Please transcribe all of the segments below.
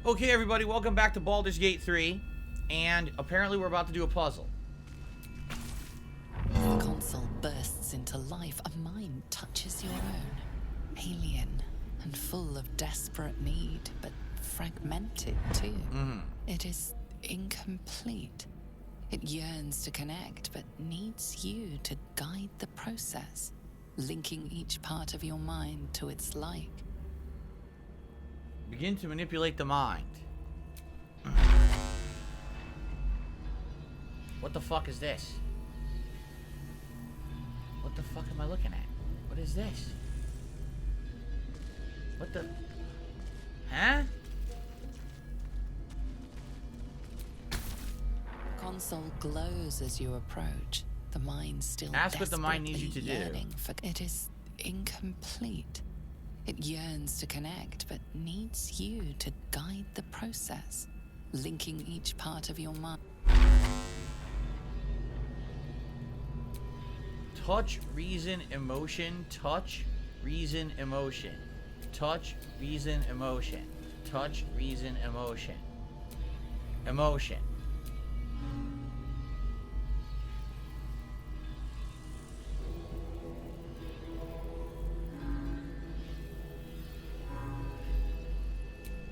Okay, everybody, welcome back to Baldur's Gate 3, and apparently we're about to do a puzzle. The console bursts into life. A mind touches your own. Alien and full of desperate need, but fragmented too. It is incomplete. It yearns to connect, but needs you to guide the process, linking each part of your mind to its like. Begin to manipulate the mind. What the fuck is this? What the fuck am I looking at? What is this? What the... Huh? Console glows as you approach. The mind still ask what the mind needs you to do. It is incomplete. It yearns to connect, but needs you to guide the process, linking each part of your mind. Touch, reason, emotion. Touch, reason, emotion. Touch, reason, emotion. Touch, reason, emotion. Emotion.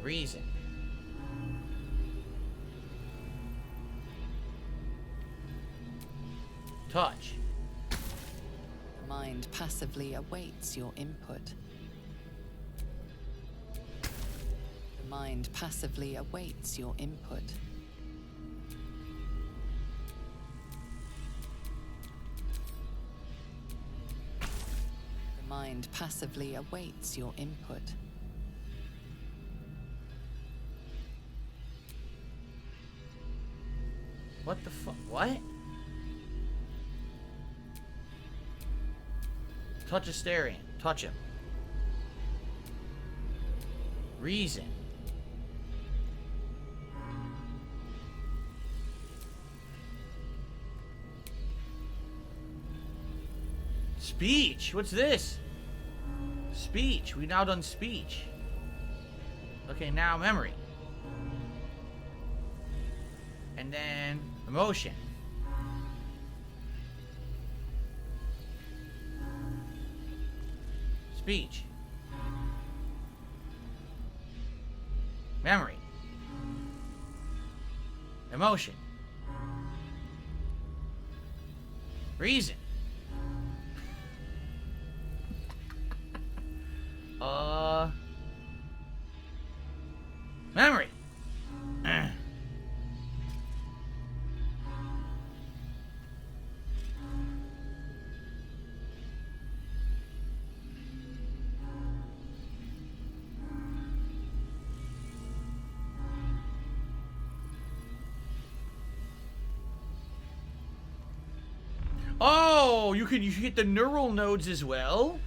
Reason. Touch. The mind passively awaits your input. The mind passively awaits your input. The mind passively awaits your input. What the fuck? What? Touch Asterion. Touch him. Reason. Speech. What's this? Speech. We've now done speech. Okay, now memory. And then emotion. Speech. Memory. Emotion. Reason. Memory. Oh, you can hit the neural nodes as well?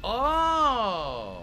Oh.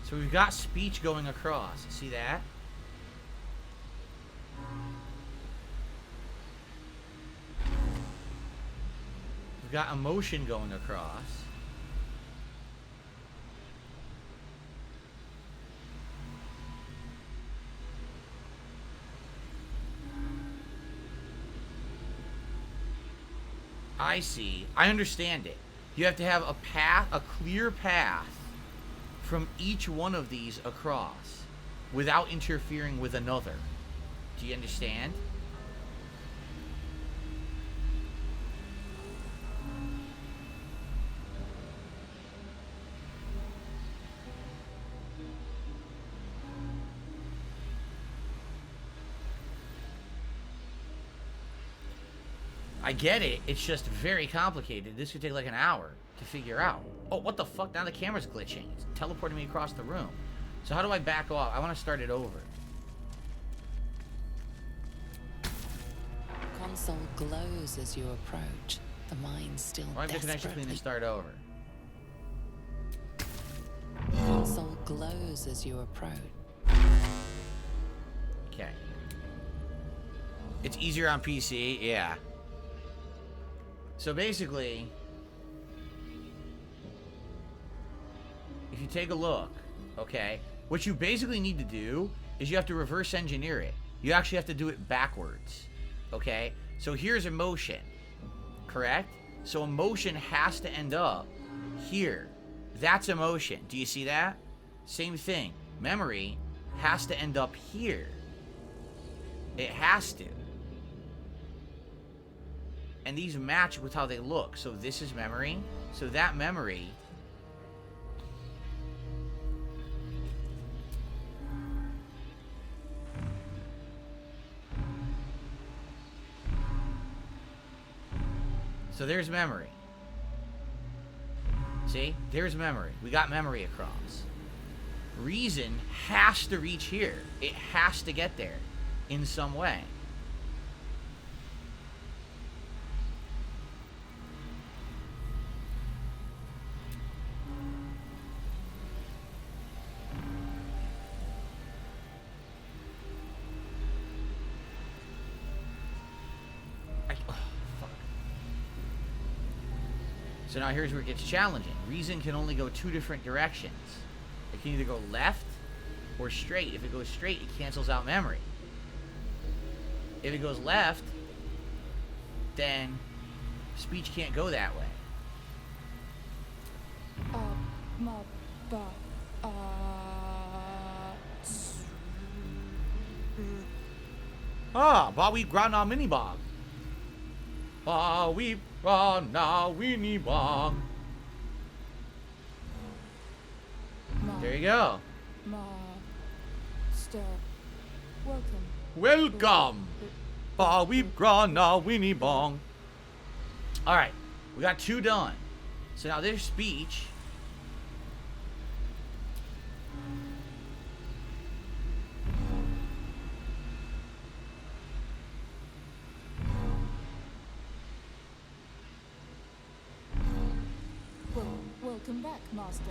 So we've got speech going across. See that? We've got emotion going across. I see. I understand it. You have to have a path, a clear path from each one of these across without interfering with another. Do you understand? I get it. It's just very complicated. This could take like an hour to figure out. Oh, what the fuck? Now the camera's glitching. It's teleporting me across the room. So how do I back off? I want to start it over. Console glows as you approach. The mind still I can actually clean and start over. Console glows as you approach. Okay. It's easier on PC, yeah. So basically, if you take a look, okay, what you basically need to do is you have to reverse engineer it. You actually have to do it backwards, okay? So here's emotion, correct? So emotion has to end up here. That's emotion. Do you see that? Same thing. Memory has to end up here. It has to. And these match with how they look. So this is memory. So that memory... So there's memory. See? There's memory. We got memory across. Reason has to reach here. It has to get there in some way. So now here's where it gets challenging. Reason can only go two different directions. It can either go left or straight. If it goes straight, it cancels out memory. If it goes left, then speech can't go that way. Bawi grana mini bog. Bawi grana winnie bog. There you go. Welcome. Bawi grana winnie bong. Alright, we got two done. So now there's speech. Welcome back, Master.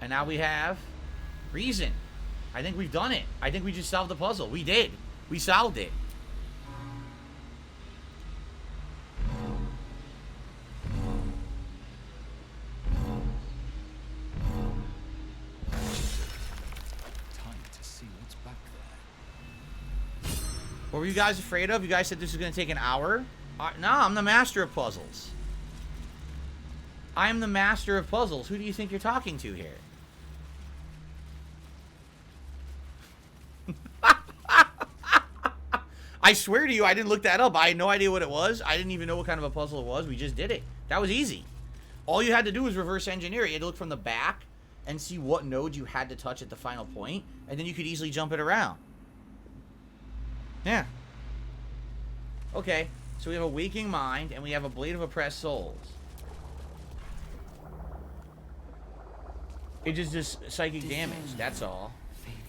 And now we have reason. I think we've done it. I think we just solved the puzzle. We did. We solved it. Time to see what's back there. What were you guys afraid of? You guys said this was going to take an hour? No, I'm the master of puzzles. I'm the master of puzzles. Who do you think you're talking to here? I swear to you, I didn't look that up. I had no idea what it was. I didn't even know what kind of a puzzle it was. We just did it. That was easy. All you had to do was reverse engineer it. You had to look from the back and see what node you had to touch at the final point, and then you could easily jump it around. Yeah. Okay, so we have a waking mind, and we have a blade of oppressed souls. It just does psychic damage, that's all.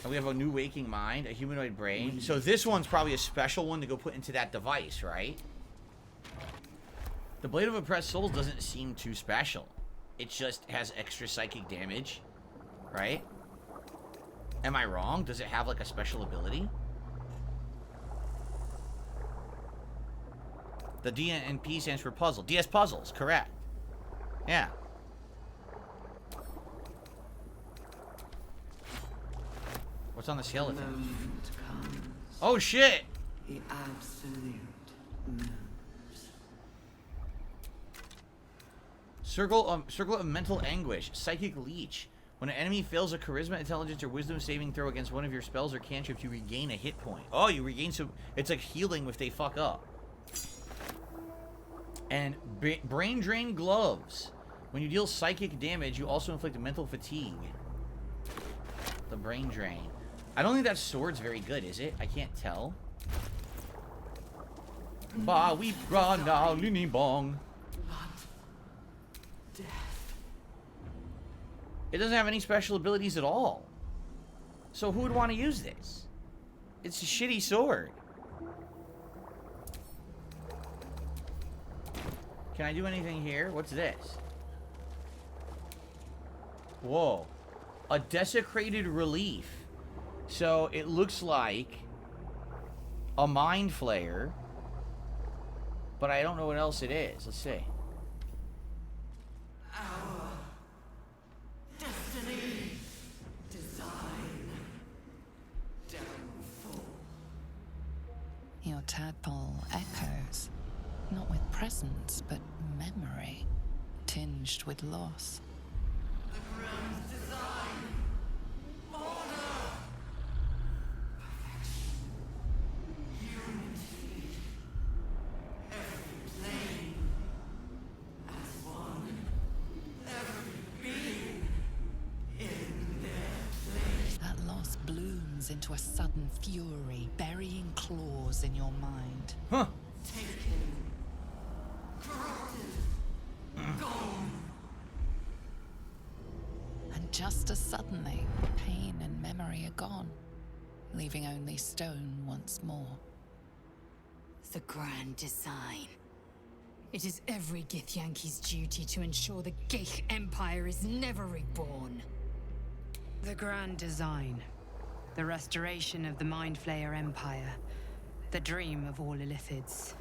And we have a new waking mind, a humanoid brain. So this one's probably a special one to go put into that device, right? The blade of oppressed souls doesn't seem too special. It just has extra psychic damage, right? Am I wrong? Does it have like a special ability? The D and P stands for puzzle. DS puzzles, correct. Yeah. What's on the skeleton? Oh shit! The absolute moves. Circle of mental anguish. Psychic leech. When an enemy fails a charisma, intelligence, or wisdom saving throw against one of your spells or cantrips, you regain a hit point. Oh, you regain some. It's like healing if they fuck up. And brain drain gloves. When you deal psychic damage, you also inflict mental fatigue. The brain drain. I don't think that sword's very good, is it? I can't tell. Ba weep gra na lini bong. It doesn't have any special abilities at all. So who would want to use this? It's a shitty sword. Can I do anything here? What's this? Whoa. A desecrated relief. So it looks like a mind flayer. But I don't know what else it is. Let's see. Our destiny, design, downfall. Your tadpole echoes, not with presence, but memory, tinged with loss. The grand design, order, unity, every plane as one, every being in their place. That loss blooms into a sudden fury, burying claws in your mind. Huh. Taken, corrupted, gone. And just as suddenly, pain and memory are gone, leaving only stone once more. The grand design. It is every Githyanki's duty to ensure the Gith Empire is never reborn. The grand design. The restoration of the Mind Flayer Empire. The dream of all Illithids.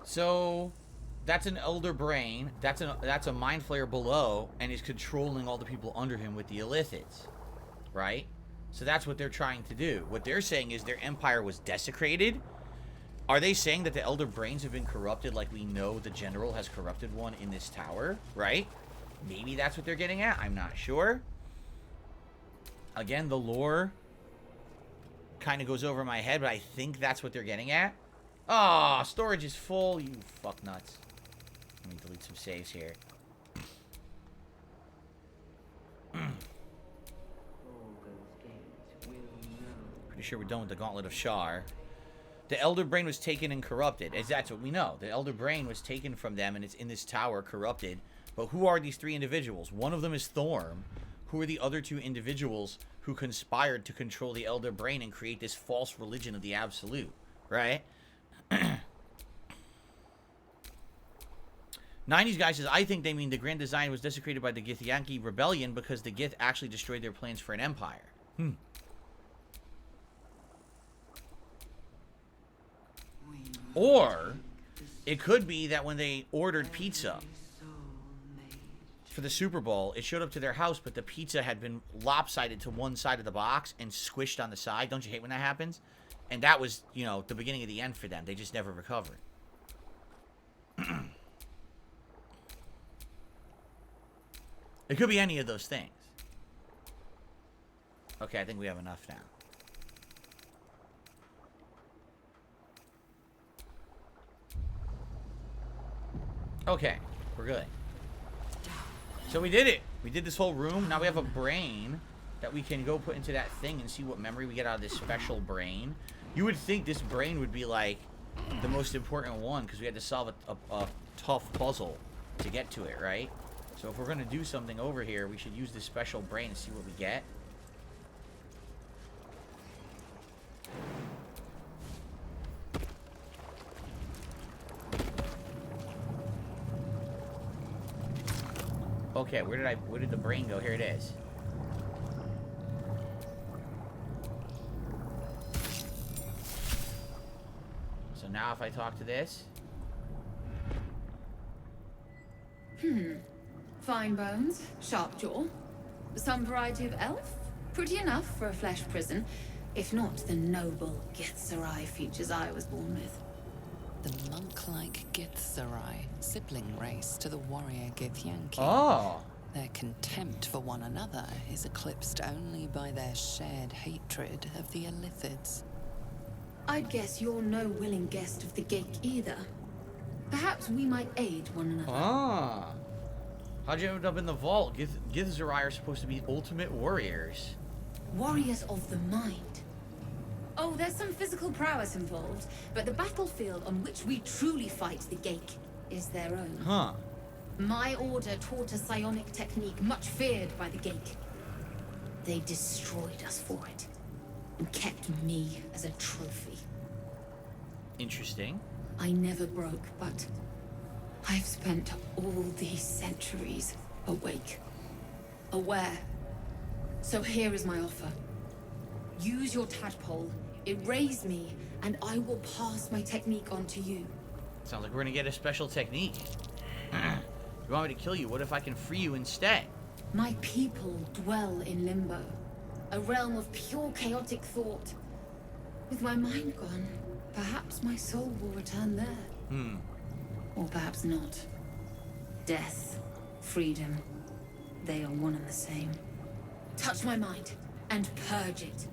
So that's an elder brain. That's a mind flayer below, and he's controlling all the people under him with the Illithids, right? So that's what they're trying to do. What they're saying is their empire was desecrated. Are they saying that the elder brains have been corrupted, like we know the general has corrupted one in this tower, right? Maybe that's what they're getting at. I'm not sure. Again, the lore kind of goes over my head, but I think that's what they're getting at. Ah, storage is full, you fuck nuts. Let me delete some saves here. Pretty sure we're done with the Gauntlet of Shar. The Elder Brain was taken and corrupted, as that's what we know. The Elder Brain was taken from them, and it's in this tower, corrupted. But who are these three individuals? One of them is Thorm. Who are the other two individuals who conspired to control the Elder Brain and create this false religion of the Absolute, right? 90s guy says, I think they mean the grand design was desecrated by the Githyanki rebellion because the Gith actually destroyed their plans for an empire. Or it could be that when they ordered pizza for the Super Bowl, it showed up to their house, but the pizza had been lopsided to one side of the box and squished on the side. Don't you hate when that happens? And that was, you know, the beginning of the end for them. They just never recovered. It could be any of those things. Okay, I think we have enough now. Okay, we're good. So we did it. We did this whole room. Now we have a brain that we can go put into that thing and see what memory we get out of this special brain. You would think this brain would be like the most important one because we had to solve a tough puzzle to get to it, right? So if we're going to do something over here, we should use this special brain and see what we get. Okay, where did the brain go? Here it is. So now if I talk to this. Fine bones, sharp jaw. Some variety of elf? Pretty enough for a flesh prison, if not the noble Githzerai features I was born with. The monk-like Githzerai, sibling race to the warrior Githyanki. Oh! Their contempt for one another is eclipsed only by their shared hatred of the Illithids. I'd guess you're no willing guest of the Geik either. Perhaps we might aid one another. Ah! How'd you end up in the vault? Githzerai are supposed to be ultimate warriors. Warriors of the mind. Oh, there's some physical prowess involved, but the battlefield on which we truly fight the Geik is their own. Huh. My order taught a psionic technique much feared by the Geik. They destroyed us for it, and kept me as a trophy. Interesting. I never broke, but I've spent all these centuries awake, aware. So here is my offer. Use your tadpole, erase me, and I will pass my technique on to you. Sounds like we're gonna get a special technique. You want me to kill you? What if I can free you instead? My people dwell in limbo, a realm of pure chaotic thought. With my mind gone, perhaps my soul will return there. Or perhaps not. Death, freedom, they are one and the same. Touch my mind and purge it.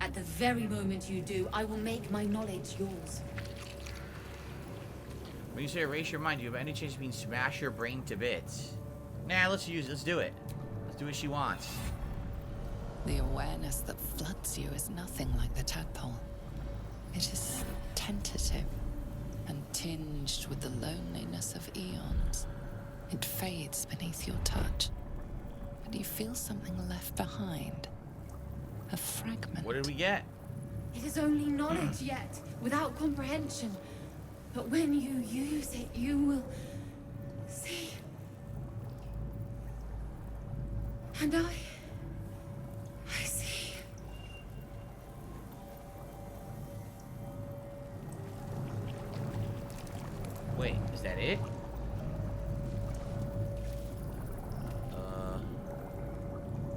At the very moment you do, I will make my knowledge yours. When you say erase your mind, do you have any chance of being smash your brain to bits? Nah, let's do it. Let's do what she wants. The awareness that floods you is nothing like the tadpole. It is tentative and tinged with the loneliness of eons. It fades beneath your touch, but you feel something left behind. A fragment. What did we get? It is only knowledge yet, without comprehension. But when you use it, you will see. And I see. Wait, is that it?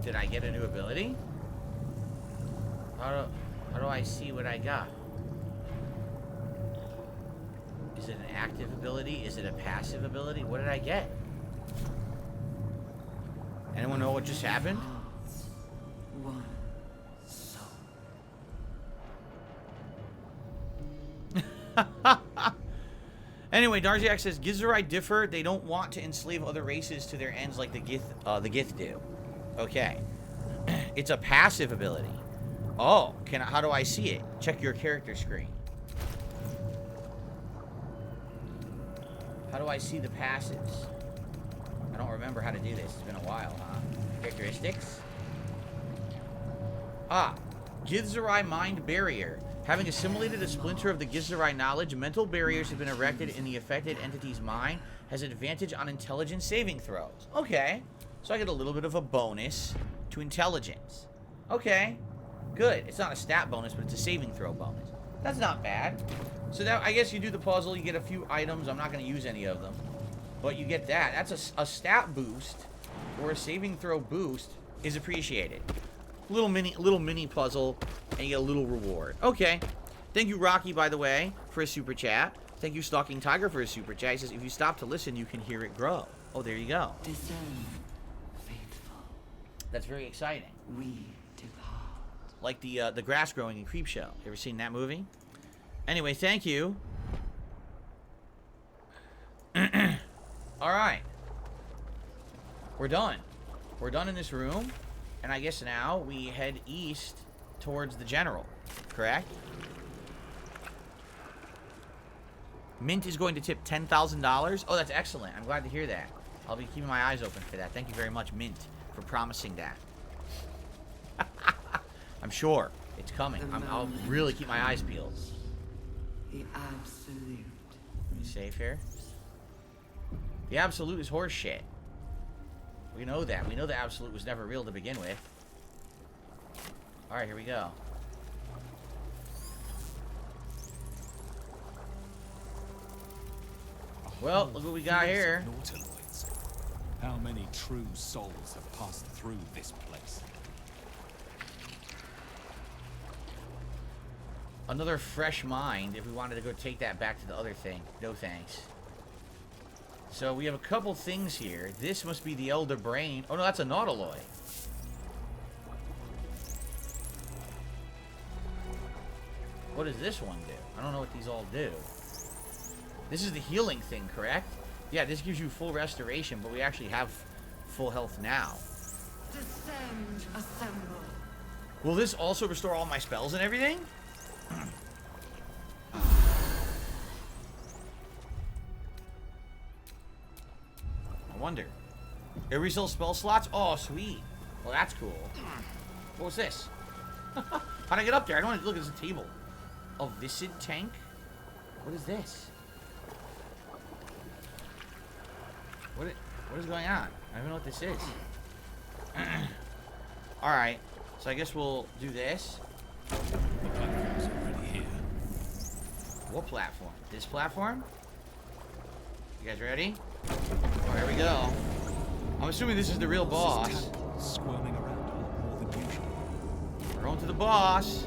Did I get a new ability? How do I see what I got? Is it an active ability? Is it a passive ability? What did I get? Anyone know what just happened? One soul. Anyway, Darziak says Githzerai differ. They don't want to enslave other races to their ends like the Gith do. Okay. It's a passive ability. Oh, how do I see it? Check your character screen. How do I see the passives? I don't remember how to do this. It's been a while, huh? Characteristics? Ah, Githzerai Mind Barrier. Having assimilated a splinter of the Githzerai knowledge, mental barriers have been erected in the affected entity's mind, has advantage on intelligence saving throws. Okay, so I get a little bit of a bonus to intelligence. Okay, good. It's not a stat bonus, but it's a saving throw bonus. That's not bad. So now, I guess you do the puzzle, you get a few items. I'm not going to use any of them. But you get that. That's a stat boost or a saving throw boost is appreciated. Little mini puzzle, and you get a little reward. Okay. Thank you, Rocky, by the way, for a super chat. Thank you, Stalking Tiger, for a super chat. He says, if you stop to listen, you can hear it grow. Oh, there you go. Discern, faithful. That's very exciting. We depart. Like the grass growing in Creepshow. Ever seen that movie? Anyway, thank you. Alright. We're done. We're done in this room. And I guess now we head east towards the general. Correct? Mint is going to tip $10,000. Oh, that's excellent. I'm glad to hear that. I'll be keeping my eyes open for that. Thank you very much, Mint, for promising that. I'm sure it's coming. I'll really keep my eyes peeled. The absolute. Are you safe here? The absolute is horse shit. We know that. We know the absolute was never real to begin with. Alright, here we go. Well, look what we got here. Nautiloids. How many true souls have passed through this place? Another fresh mind if we wanted to go take that back to the other thing. No thanks. So we have a couple things here. This must be the Elder Brain. Oh no, that's a Nautiloid. What does this one do? I don't know what these all do. This is the healing thing, correct? Yeah, this gives you full restoration, but we actually have full health now. Descend, assemble. Will this also restore all my spells and everything? I wonder. It resells spell slots? Oh, sweet. Well, that's cool. What was this? How'd I get up there? I don't want to look at this table. A Viscid tank? What is this? What is going on? I don't know what this is. Alright. So I guess we'll do this. The platform's already here. What platform? This platform? You guys ready? Oh, here we go. I'm assuming this is the real boss. Squirming around a lot more than usual. We're on to the boss.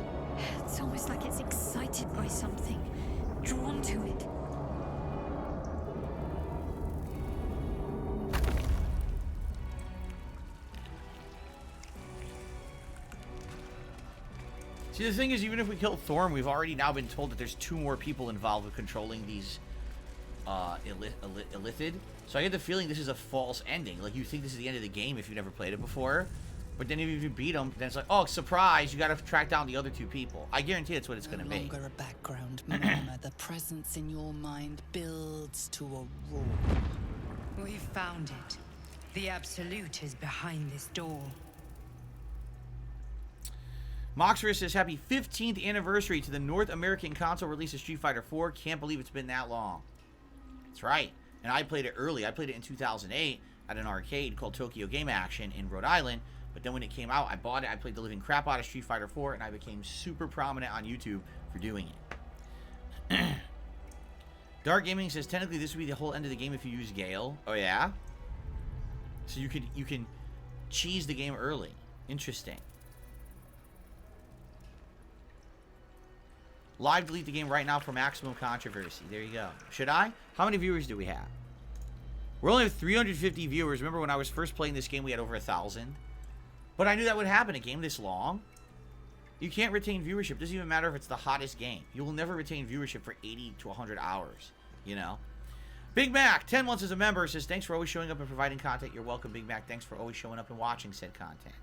It's almost like it's excited by something, drawn to it. See, the thing is, even if we kill Thorm, we've already now been told that there's 2 more people involved with controlling these Illithid. So I get the feeling this is a false ending. Like, you think this is the end of the game if you've never played it before. But then if you beat them, then it's like, oh, surprise, you gotta track down the other 2 people. I guarantee that's what it's gonna be. No longer a background murmur. The presence in your mind builds to a roar. We've found it. The Absolute is behind this door. Moxris says, happy 15th anniversary to the North American console release of Street Fighter 4. Can't believe it's been that long. That's right. And I played it early. I played it in 2008 at an arcade called Tokyo Game Action in Rhode Island. But then when it came out, I bought it. I played the living crap out of Street Fighter 4, and I became super prominent on YouTube for doing it. Dark Gaming says, technically this would be the whole end of the game if you use Gale. Oh, yeah? So you can cheese the game early. Interesting. Live delete the game right now for maximum controversy. There you go. Should I? How many viewers do we have? We only have 350 viewers. Remember when I was first playing this game, we had over 1,000. But I knew that would happen. A game this long. You can't retain viewership. Doesn't even matter if it's the hottest game. You will never retain viewership for 80 to 100 hours. You know? Big Mac, 10 months as a member, says, thanks for always showing up and providing content. You're welcome, Big Mac. Thanks for always showing up and watching said content.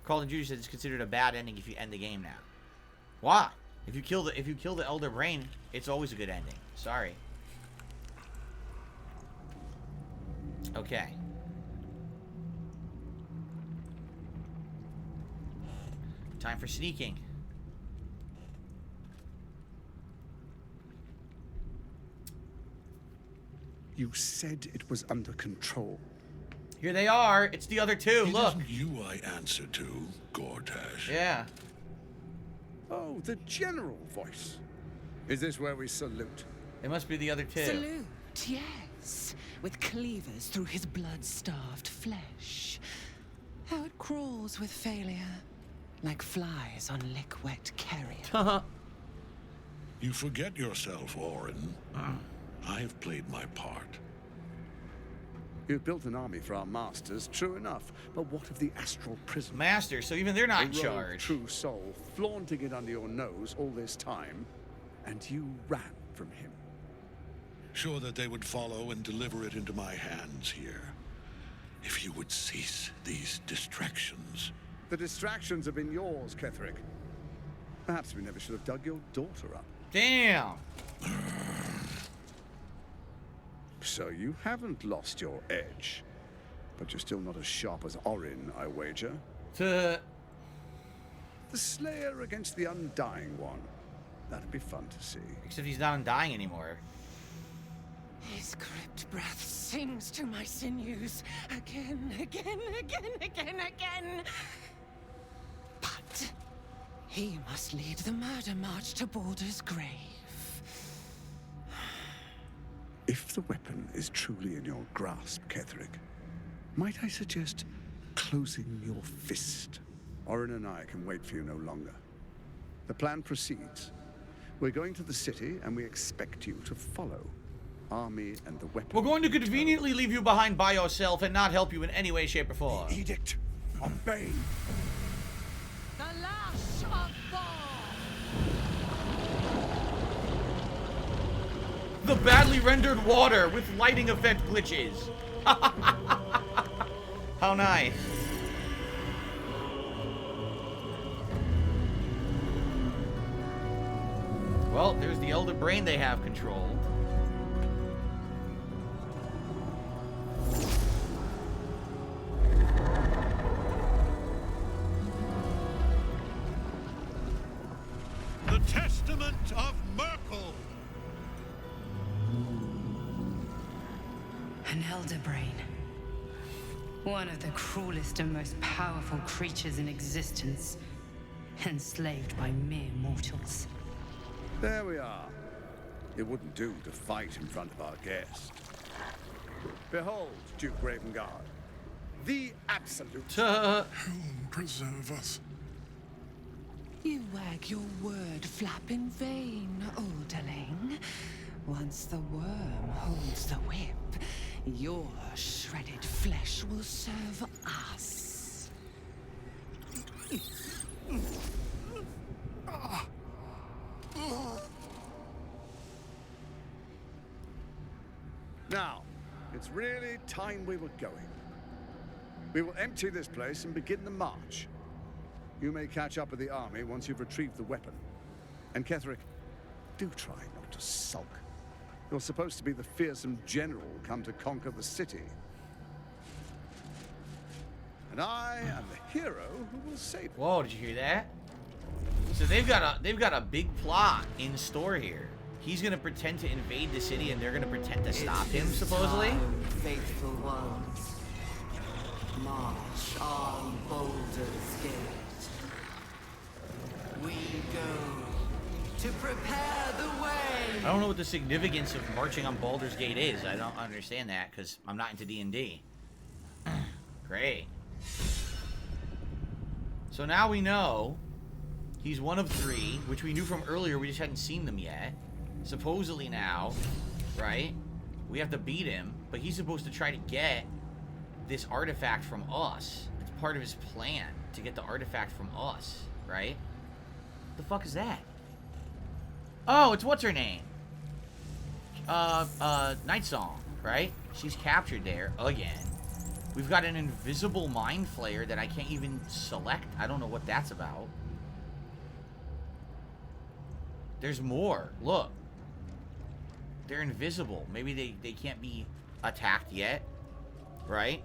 Carlton Jr. says it's considered a bad ending if you end the game now. Why? If you kill the Elder Brain, it's always a good ending. Sorry. Okay. Time for sneaking. You said it was under control. Here they are. It's the other 2. Look. It isn't you I answer to, Gortash. Yeah. Oh, the general voice. Is this where we salute? It must be the other 2. Salute, yes. With cleavers through his blood-starved flesh. How it crawls with failure. Like flies on lick-wet carrion. You forget yourself, Orin. I've played my part. You've built an army for our masters, true enough. But what of the astral prison? Master, so even they're not in rogue charge. True soul, flaunting it under your nose all this time, and you ran from him. Sure that they would follow and deliver it into my hands here. If you would cease these distractions. The distractions have been yours, Ketherick. Perhaps we never should have dug your daughter up. Damn. So you haven't lost your edge. But you're still not as sharp as Orin, I wager. The Slayer against the Undying One. That'd be fun to see. Except he's not undying anymore. His crypt breath sings to my sinews. Again, again, again, again, again. But he must lead the murder march to Baldur's grave. If the weapon is truly in your grasp, Ketherick, might I suggest closing your fist? Orin and I can wait for you no longer. The plan proceeds. We're going to the city, and we expect you to follow. Army and the weapon. We're going to conveniently leave you behind by yourself and not help you in any way, shape, or form. The edict of Bane. The lash of The badly rendered water with lighting effect glitches. How nice. Well, there's the Elder Brain they have control. The Testament of Merkel! An Elder Brain. One of the cruelest and most powerful creatures in existence. Enslaved by mere mortals. There we are. It wouldn't do to fight in front of our guest. Behold, Duke Ravengard. The absolute. Whom preserve us? You wag your word flap in vain, olderling. Once the worm holds the whip, your shredded flesh will serve us. Now, it's really time we were going. We will empty this place and begin the march. You may catch up with the army once you've retrieved the weapon. And Ketherick, do try not to sulk. You're supposed to be the fearsome general come to conquer the city. And I am the hero who will save it. Whoa, did you hear that? So they've got a big plot in store here. He's gonna pretend to invade the city and they're gonna pretend to stop him, supposedly? Time, faithful ones. March on Baldur's Gate. We go to prepare the way. I don't know what the significance of marching on Baldur's Gate is. I don't understand that because I'm not into D&D. Great. So now we know he's one of 3, which we knew from earlier. We just hadn't seen them yet. Supposedly now, right? We have to beat him, but he's supposed to try to get this artifact from us. It's part of his plan to get the artifact from us, right? What the fuck is that? Oh, it's what's her name? Night Song, right? She's captured there again. We've got an invisible mind flayer that I can't even select. I don't know what that's about. There's more. Look. They're invisible. Maybe they can't be attacked yet. Right?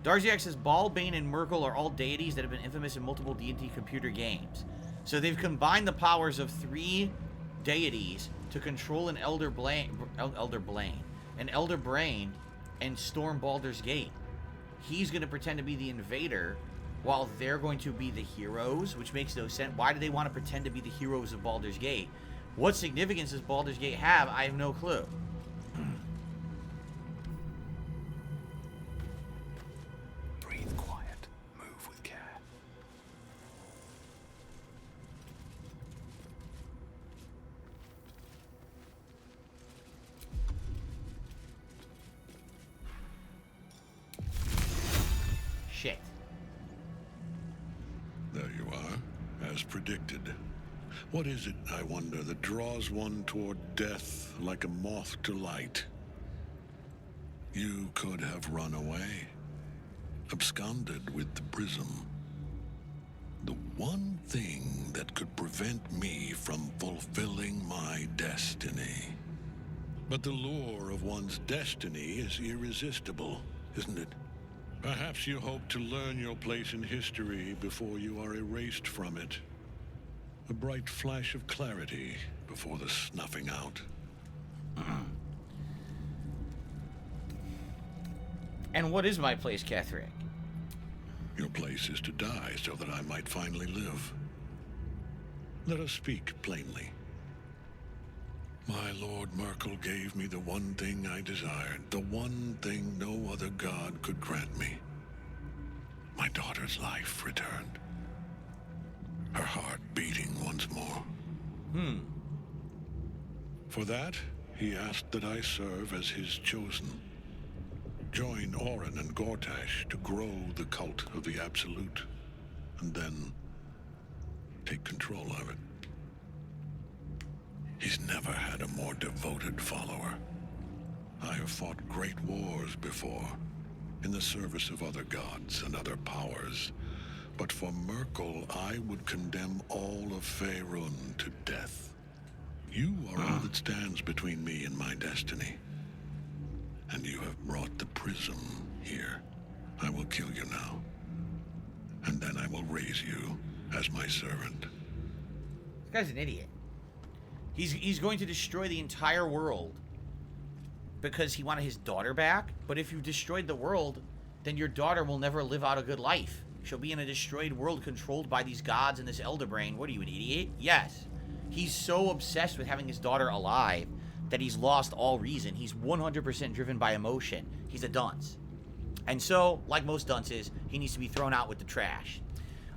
Darziak says Ball, Bane, and Merkel are all deities that have been infamous in multiple D&D computer games. So they've combined the powers of 3 deities to control an Elder Brain and storm Baldur's Gate. He's going to pretend to be the invader while they're going to be the heroes, which makes no sense. Why do they want to pretend to be the heroes of Baldur's Gate? What significance does Baldur's Gate have? I have no clue. Breathe quiet. Move with care. Shit. There you are, as predicted. What is it, I wonder, that draws one toward death like a moth to light? You could have run away, absconded with the prism. The one thing that could prevent me from fulfilling my destiny. But the lure of one's destiny is irresistible, isn't it? Perhaps you hope to learn your place in history before you are erased from it. A bright flash of clarity before the snuffing out. And what is my place, Ketherick? Your place is to die so that I might finally live. Let us speak plainly. My Lord Merkel gave me the one thing I desired, the one thing no other god could grant me. My daughter's life returned. Her heart beating once more. For that, he asked that I serve as his chosen. Join Orin and Gortash to grow the cult of the Absolute, and then take control of it. He's never had a more devoted follower. I have fought great wars before, in the service of other gods and other powers, But for Merkel, I would condemn all of Faerun to death. You are all that stands between me and my destiny. And you have brought the prism here. I will kill you now. And then I will raise you as my servant. This guy's an idiot. He's going to destroy the entire world because he wanted his daughter back. But if you've destroyed the world, then your daughter will never live out a good life. She'll be in a destroyed world controlled by these gods and this elder brain. What are you, an idiot? Yes. He's so obsessed with having his daughter alive that he's lost all reason. He's 100% driven by emotion. He's a dunce. And so, like most dunces, he needs to be thrown out with the trash.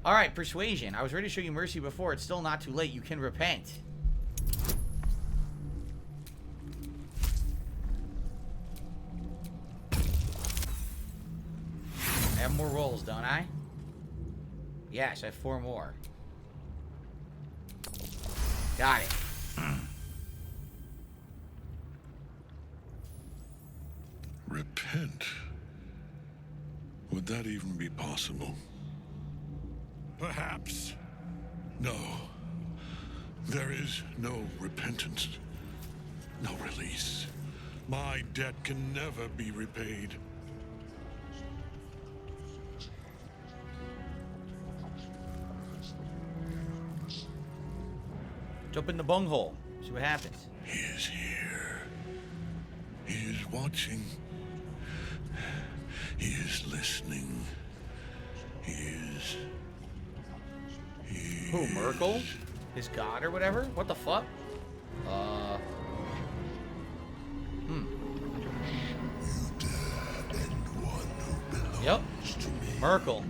Alright, persuasion. I was ready to show you mercy before. It's still not too late. You can repent. I have more rolls, don't I? Yes, I have 4 more. Got it. Repent? Would that even be possible? Perhaps. No. There is no repentance. No release. My debt can never be repaid. Jump in the bunghole. See what happens. He is here. He is watching. He is listening. He is... Who, Merkel? His god or whatever? What the fuck? Yep. Merkel.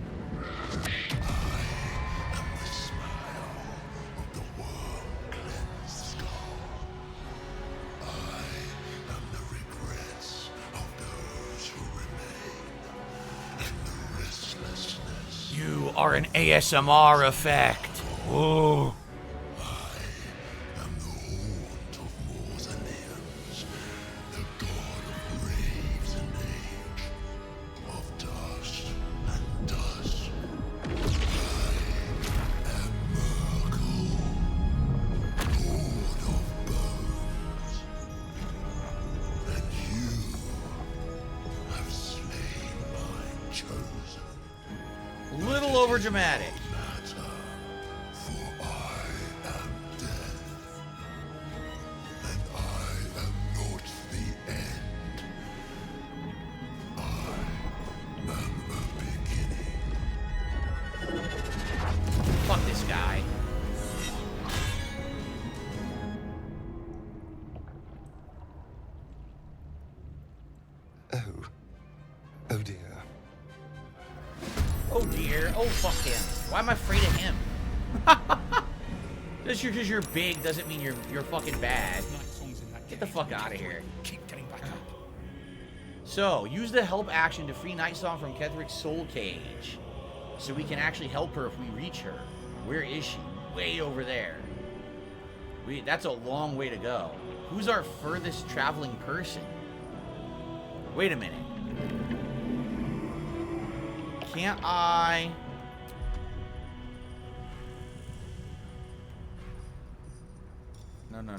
You are an ASMR effect. Ooh. Little over dramatic. Fuck this guy. Oh dear. Oh dear. Oh fuck him. Why am I afraid of him? Just because you're big doesn't mean you're fucking bad. Get the fuck out of here. Keep getting back up. So, use the help action to free Nightsong from Ketheric's soul cage. So we can actually help her if we reach her. Where is she? Way over there. That's a long way to go. Who's our furthest traveling person? Wait a minute. Can't I... No.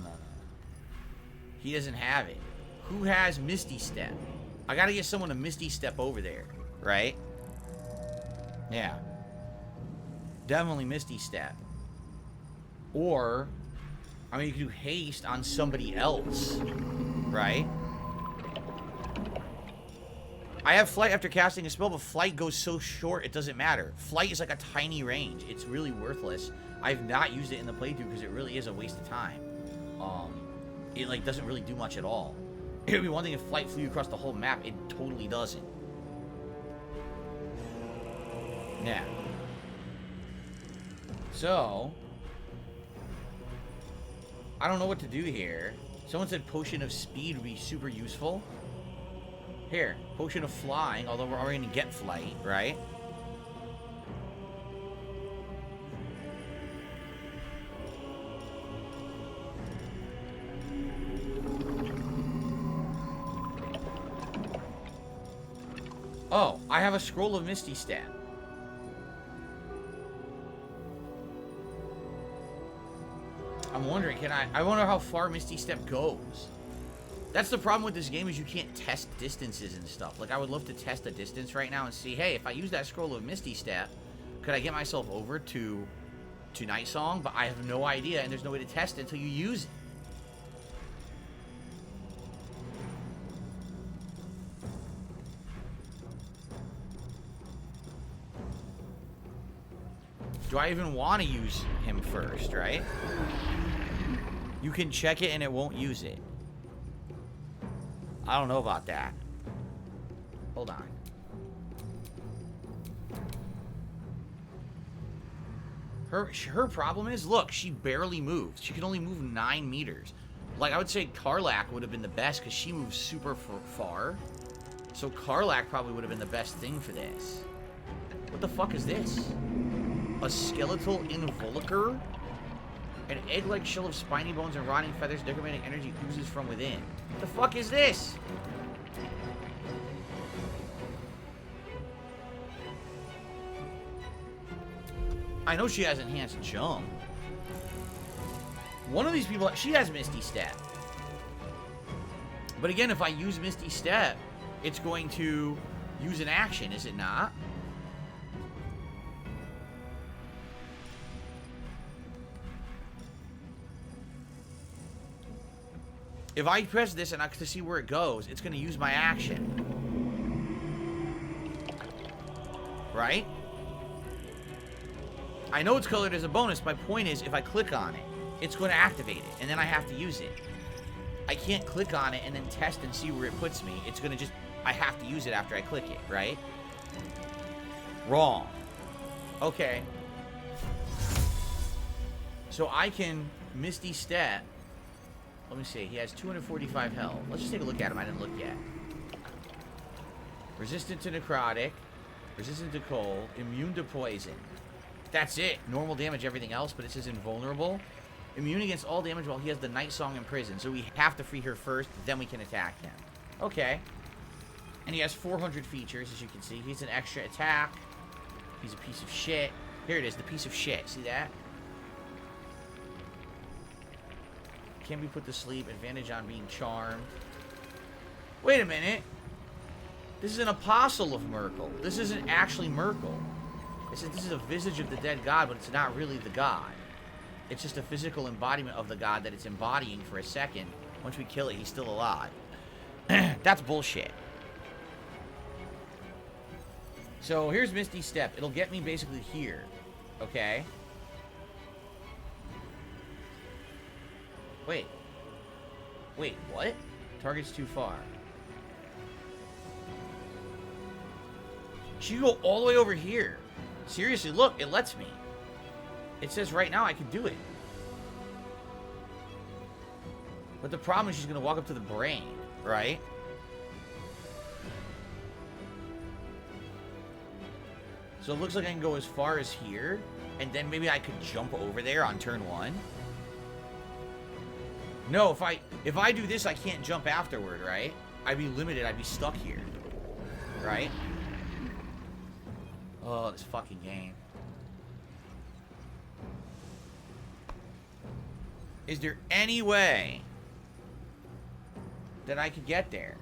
He doesn't have it. Who has Misty Step? I gotta get someone to Misty Step over there, right? Yeah. Definitely Misty Step. Or, I mean, you can do haste on somebody else, right? I have flight after casting a spell, but flight goes so short it doesn't matter. Flight is like a tiny range. It's really worthless. I've not used it in the playthrough because it really is a waste of time. It like doesn't really do much at all. It would be one thing if flight flew across the whole map. It totally doesn't. Yeah. So, I don't know what to do here. Someone said potion of speed would be super useful. Here, potion of flying, although we're already gonna get flight, right? Oh, I have a scroll of Misty Step. I'm wondering, I wonder how far Misty Step goes. That's the problem with this game, is you can't test distances and stuff. Like, I would love to test a distance right now and see, hey, if I use that scroll of Misty Step, could I get myself over to Night Song? But I have no idea, and there's no way to test it until you use it. Do I even want to use him first, right? You can check it and it won't use it. I don't know about that. Hold on. Her problem is, look, she barely moves. She can only move 9 meters. Like, I would say Karlach would have been the best because she moves super far. So Karlach probably would have been the best thing for this. What the fuck is this? A skeletal involucre? An egg-like shell of spiny bones and rotting feathers, necromantic energy oozes from within. What the fuck is this? I know she has enhanced jump. One of these people, she has Misty Step. But again, if I use Misty Step, it's going to use an action, is it not? If I press this and to see where it goes, it's going to use my action. Right? I know it's colored as a bonus. My point is, if I click on it, it's going to activate it, and then I have to use it. I can't click on it and then test and see where it puts me. It's going to just, I have to use it after I click it, right? Wrong. Okay. So I can Misty Step. Let me see. He has 245 health. Let's just take a look at him. I didn't look yet. Resistant to necrotic. Resistant to cold. Immune to poison. That's it. Normal damage, everything else, but it says invulnerable. Immune against all damage while he has the Night Song in prison. So we have to free her first, then we can attack him. Okay. And he has 400 features, as you can see. He's an extra attack. He's a piece of shit. Here it is, the piece of shit. See that? Can be put to sleep. Advantage on being charmed. Wait a minute. This is an apostle of Merkel. This isn't actually Merkel. This is a visage of the dead god, but it's not really the god. It's just a physical embodiment of the god that it's embodying for a second. Once we kill it, he's still alive. That's bullshit. So here's Misty Step. It'll get me basically here. Okay? Wait. Wait, what? Target's too far. She can go all the way over here. Seriously, look, it lets me. It says right now I can do it. But the problem is she's going to walk up to the brain, right? So it looks like I can go as far as here, and then maybe I could jump over there on turn 1. No, if I do this, I can't jump afterward, right? I'd be limited. I'd be stuck here, right? Oh, this fucking game. Is there any way that I could get there?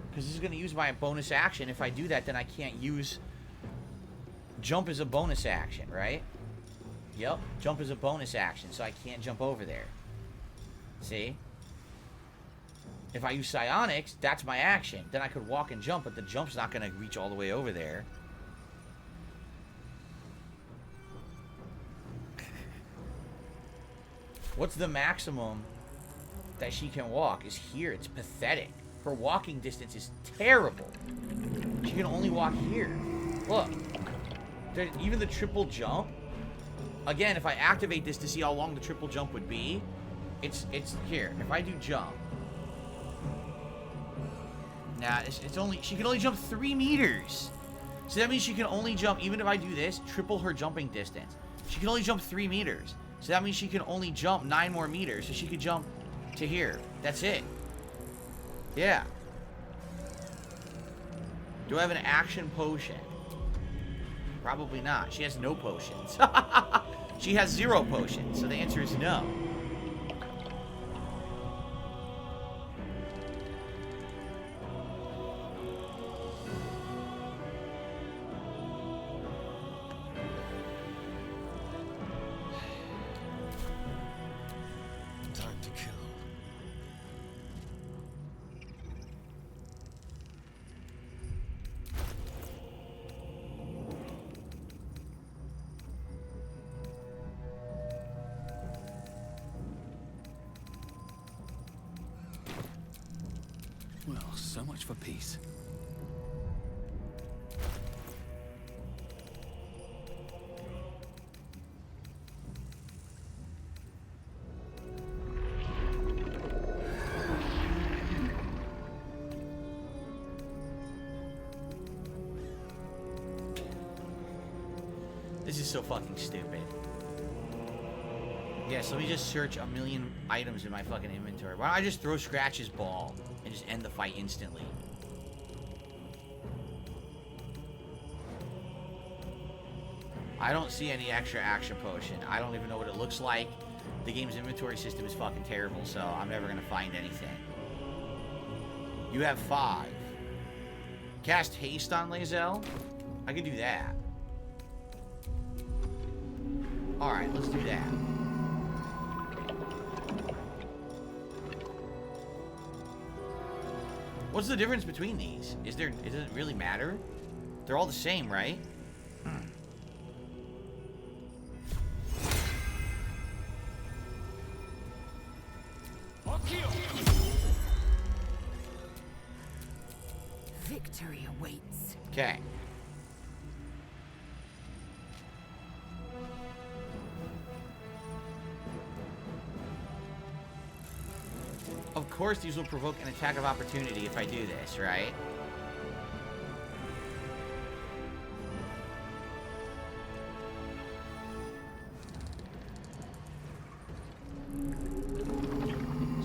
Because this is going to use my bonus action. If I do that, then I can't use... Jump as a bonus action, right? Yep, jump is a bonus action, so I can't jump over there. See? If I use psionics, that's my action. Then I could walk and jump, but the jump's not going to reach all the way over there. What's the maximum that she can walk? Is here. It's pathetic. Her walking distance is terrible. She can only walk here. Look. Even the triple jump. Again, if I activate this to see how long the triple jump would be, it's here. If I do jump. Nah, it's only... She can only jump 3 meters. So that means she can only jump, even if I do this, triple her jumping distance. She can only jump 3 meters. So that means she can only jump 9 more meters. So she could jump to here. That's it. Yeah. Do I have an action potion? Probably not. She has no potions. She has 0 potions. So the answer is no. much for peace. This is so fucking stupid. Yes, let me just search a million items in my fucking inventory. Why don't I just throw Scratch's ball and just end the fight instantly? I don't see any extra action potion. I don't even know what it looks like. The game's inventory system is fucking terrible, so I'm never gonna find anything. You have 5. Cast haste on Lae'zel? I could do that. Alright, let's do that. What's the difference between these? Does it really matter? They're all the same, right? Victory awaits. Okay. Of course, these will provoke an attack of opportunity if I do this, right?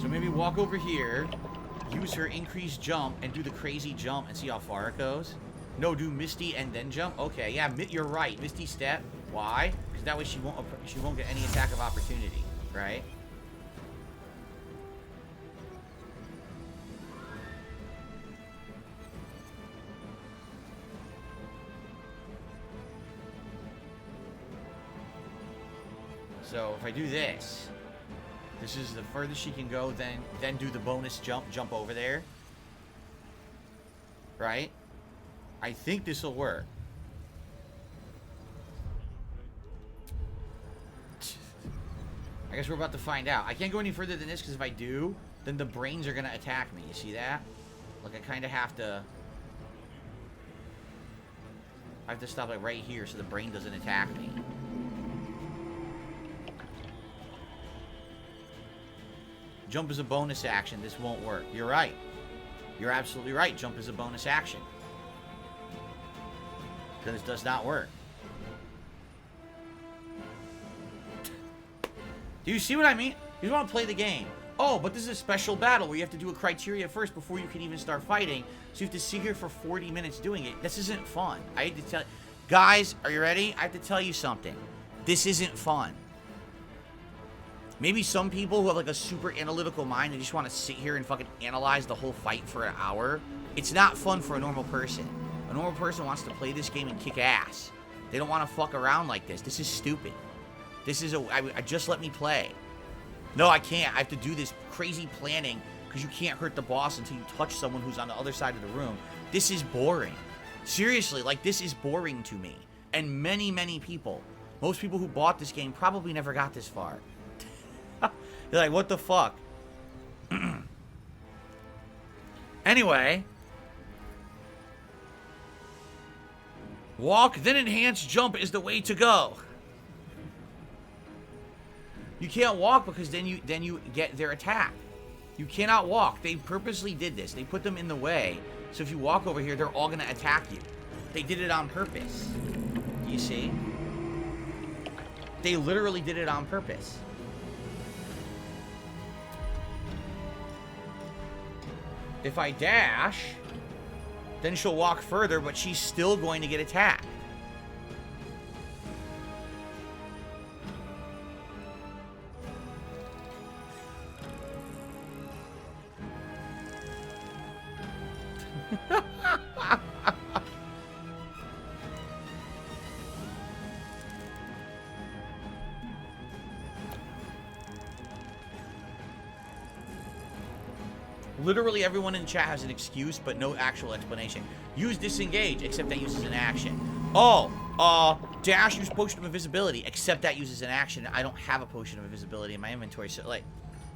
So maybe walk over here, use her increased jump, and do the crazy jump and see how far it goes. No, do Misty and then jump. Okay, yeah, you're right. Misty step. Why? Because that way she won't get any attack of opportunity, right? So if I do this, this is the furthest she can go, then do the bonus jump over there. Right? I think this will work. I guess we're about to find out. I can't go any further than this because if I do, then the brains are going to attack me. You see that? Like I kind of have to... I have to stop like right here so the brain doesn't attack me. Jump is a bonus action. This won't work. You're right. You're absolutely right. Jump is a bonus action. This does not work. Do you see what I mean? You want to play the game. Oh, but this is a special battle where you have to do a criteria first before you can even start fighting. So you have to sit here for 40 minutes doing it. This isn't fun. I hate to tell you. Guys, are you ready? I have to tell you something. This isn't fun. Maybe some people who have like a super analytical mind, they just want to sit here and fucking analyze the whole fight for an hour. It's not fun for a normal person. A normal person wants to play this game and kick ass. They don't want to fuck around like this. This is stupid. This is just let me play. No, I can't. I have to do this crazy planning because you can't hurt the boss until you touch someone who's on the other side of the room. This is boring. Seriously, like this is boring to me. And many, many people, most people who bought this game probably never got this far. You're like, what the fuck? Anyway. Walk, then enhance jump is the way to go. You can't walk because then you get their attack. You cannot walk. They purposely did this. They put them in the way. So if you walk over here, they're all going to attack you. They did it on purpose. Do you see? They literally did it on purpose. If I dash, then she'll walk further, but she's still going to get attacked. Literally everyone in chat has an excuse, but no actual explanation. Use disengage, except that uses an action. Oh, dash, use potion of invisibility, except that uses an action. I don't have a potion of invisibility in my inventory, so like,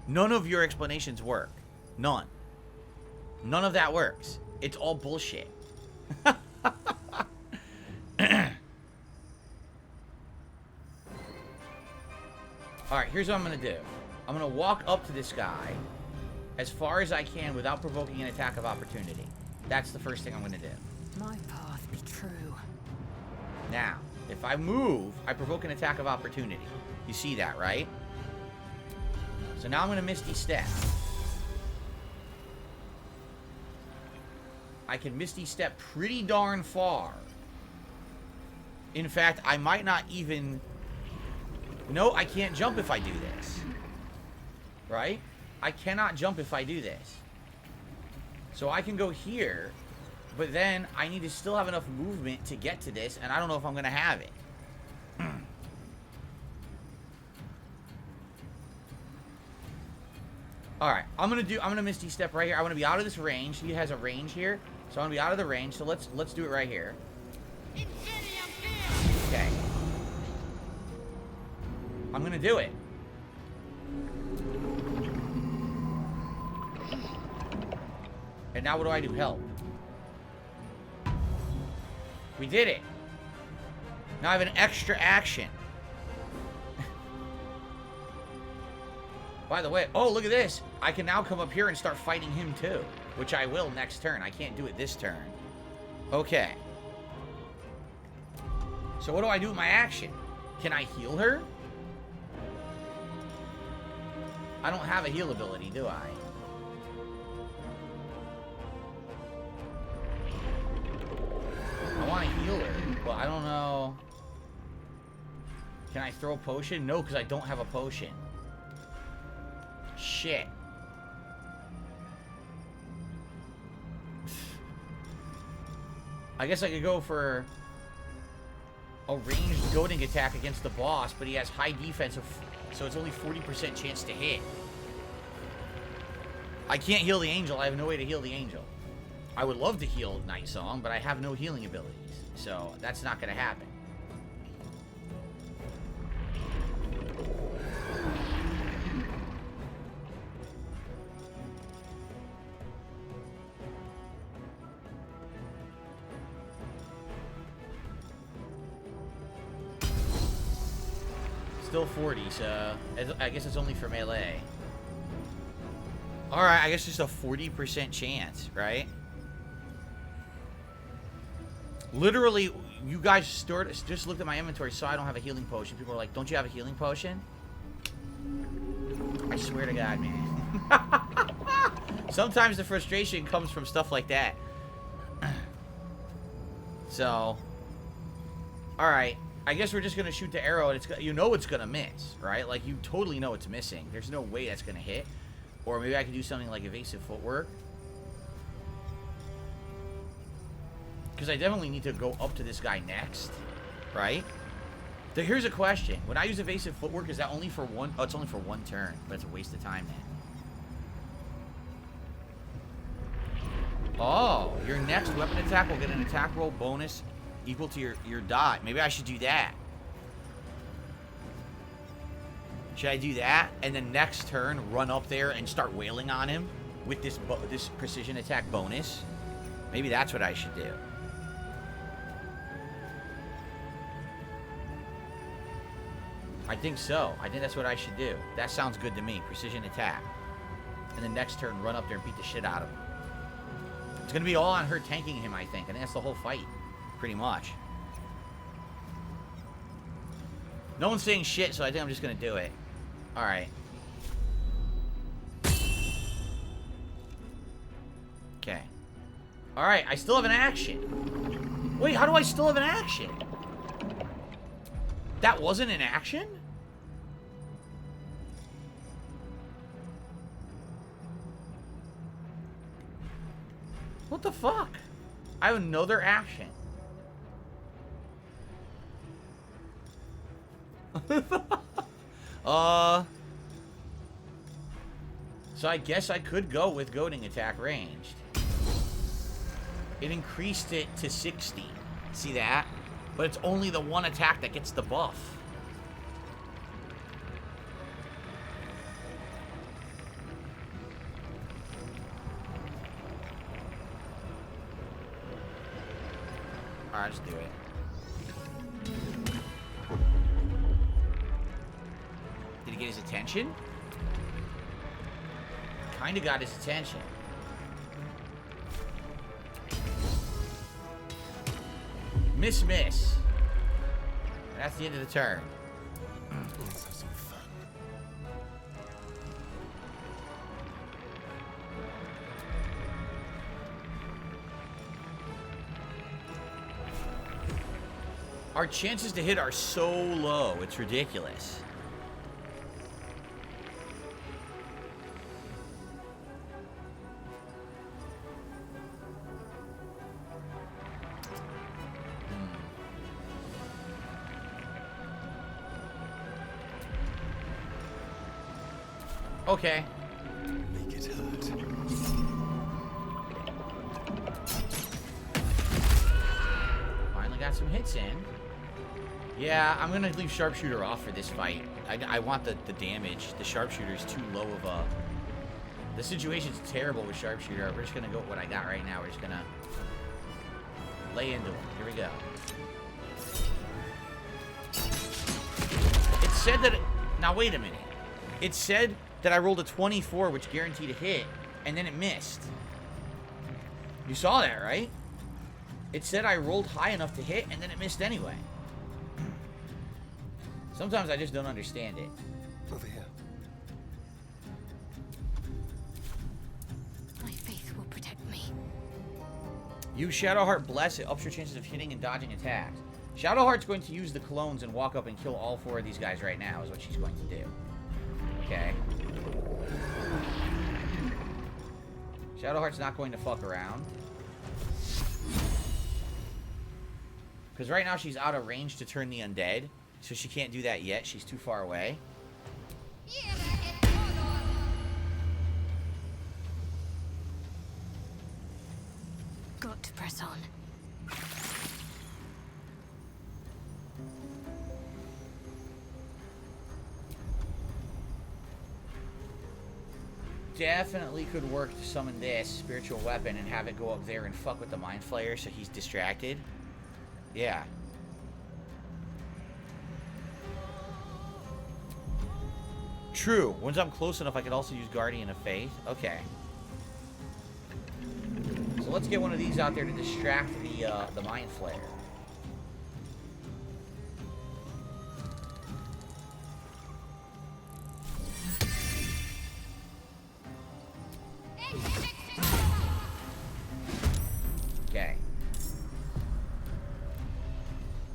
none of your explanations work. None. None of that works. It's all bullshit. Alright, here's what I'm going to do. I'm going to walk up to this guy as far as I can without provoking an attack of opportunity. That's the first thing I'm going to do. My path be true. Now, if I move, I provoke an attack of opportunity. You see that, right? So now I'm going to Misty Step. I can Misty Step pretty darn far. In fact, I might not even... No, I can't jump if I do this. Right? I cannot jump if I do this. So I can go here, but then I need to still have enough movement to get to this, and I don't know if I'm going to have it. Alright, I'm gonna Misty Step right here. I want to be out of this range. He has a range here, so I want to be out of the range. So let's do it right here. Okay. I'm gonna do it. And now what do I do? Help. We did it. Now I have an extra action. By the way, oh, look at this. I can now come up here and start fighting him too, which I will next turn. I can't do it this turn. Okay. So what do I do with my action? Can I heal her? I don't have a heal ability, do I? I want to heal her, but I don't know. Can I throw a potion? No, because I don't have a potion. Shit. I guess I could go for a ranged goading attack against the boss, but he has high defense, so it's only 40% chance to hit. I can't heal the angel. I have no way to heal the angel. I would love to heal Night Song, but I have no healing abilities, so that's not going to happen. Still 40, so I guess it's only for melee. Alright, I guess just a 40% chance, right? Literally, you guys just looked at my inventory, so I don't have a healing potion. People are like, don't you have a healing potion? I swear to God, man. Sometimes the frustration comes from stuff like that. So, alright. I guess we're just going to shoot the arrow, and you know it's going to miss, right? Like, you totally know it's missing. There's no way that's going to hit. Or maybe I can do something like evasive footwork. Because I definitely need to go up to this guy next, right? So here's a question. When I use evasive footwork, is that only for one? Oh, it's only for one turn, but it's a waste of time then. Oh, your next weapon attack will get an attack roll bonus equal to your dot. Maybe I should do that. Should I do that? And then next turn, run up there and start wailing on him with this precision attack bonus? Maybe that's what I should do. I think so. I think that's what I should do. That sounds good to me. Precision attack. And then next turn, run up there and beat the shit out of him. It's going to be all on her tanking him, I think. I think that's the whole fight. Pretty much. No one's saying shit, so I think I'm just going to do it. Alright. Okay. Alright, I still have an action. Wait, how do I still have an action? That wasn't an action? What the fuck? I have another action. So I guess I could go with goading attack ranged. It increased it to 60. See that? But it's only the one attack that gets the buff. just do it. Did he get his attention? Kinda got his attention. Miss. That's the end of the turn. Let's have some fun. Our chances to hit are so low, it's ridiculous. Okay. Make it hurt. Finally got some hits in. Yeah, I'm gonna leave Sharpshooter off for this fight. I want the damage. The Sharpshooter's too low of a... The situation's terrible with Sharpshooter. We're just gonna go with what I got right now. We're just gonna lay into him. Here we go. It said that... Now, wait a minute. It said that I rolled a 24, which guaranteed a hit, and then it missed. You saw that, right? It said I rolled high enough to hit, and then it missed anyway. Sometimes I just don't understand it. Over here. My faith will protect me. Use Shadowheart Bless. It ups your chances of hitting and dodging attacks. Shadowheart's going to use the clones and walk up and kill all 4 of these guys right now, is what she's going to do. Okay. Shadowheart's not going to fuck around. Because right now she's out of range to turn the undead. So she can't do that yet. She's too far away. Got to press on. Definitely could work to summon this spiritual weapon and have it go up there and fuck with the Mind Flayer so he's distracted. Yeah. True. Once I'm close enough, I could also use Guardian of Faith. Okay. So let's get one of these out there to distract the Mind Flayer. Okay.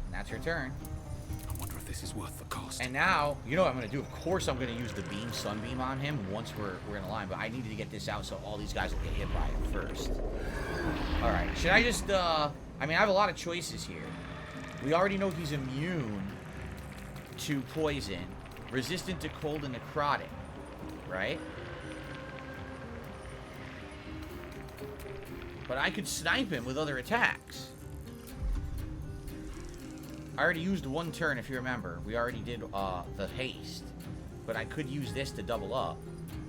And that's her turn. I wonder if this is worth the cost. And now, you know what I'm going to do? Of course I'm going to use the beam, Sunbeam on him once we're in a line. But I needed to get this out so all these guys will get hit by it first. Alright, should I just, I mean, I have a lot of choices here. We already know he's immune to poison, resistant to cold and necrotic, right? But I could snipe him with other attacks. I already used one turn, if you remember. We already did the haste. But I could use this to double up.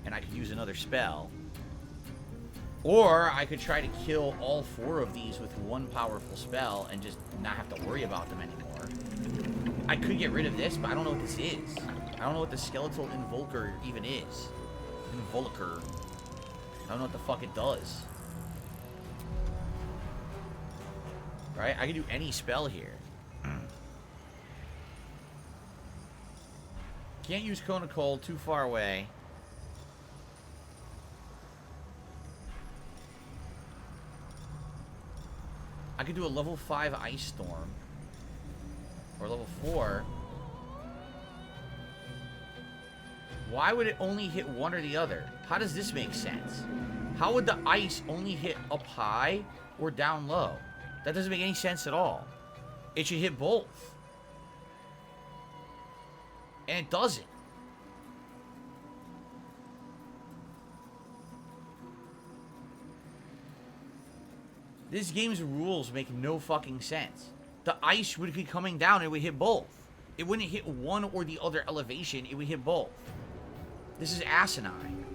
And I could use another spell. Or I could try to kill all 4 of these with one powerful spell and just not have to worry about them anymore. I could get rid of this, but I don't know what this is. I don't know what the Skeletal Invoker even is. Invoker. I don't know what the fuck it does. Right? I can do any spell here. Can't use Cone of Cold, too far away. I could do a level 5 Ice Storm. Or level 4. Why would it only hit one or the other? How does this make sense? How would the ice only hit up high or down low? That doesn't make any sense at all. It should hit both. And it doesn't. This game's rules make no fucking sense. The ice would be coming down and it would hit both. It wouldn't hit one or the other elevation, it would hit both. This is asinine.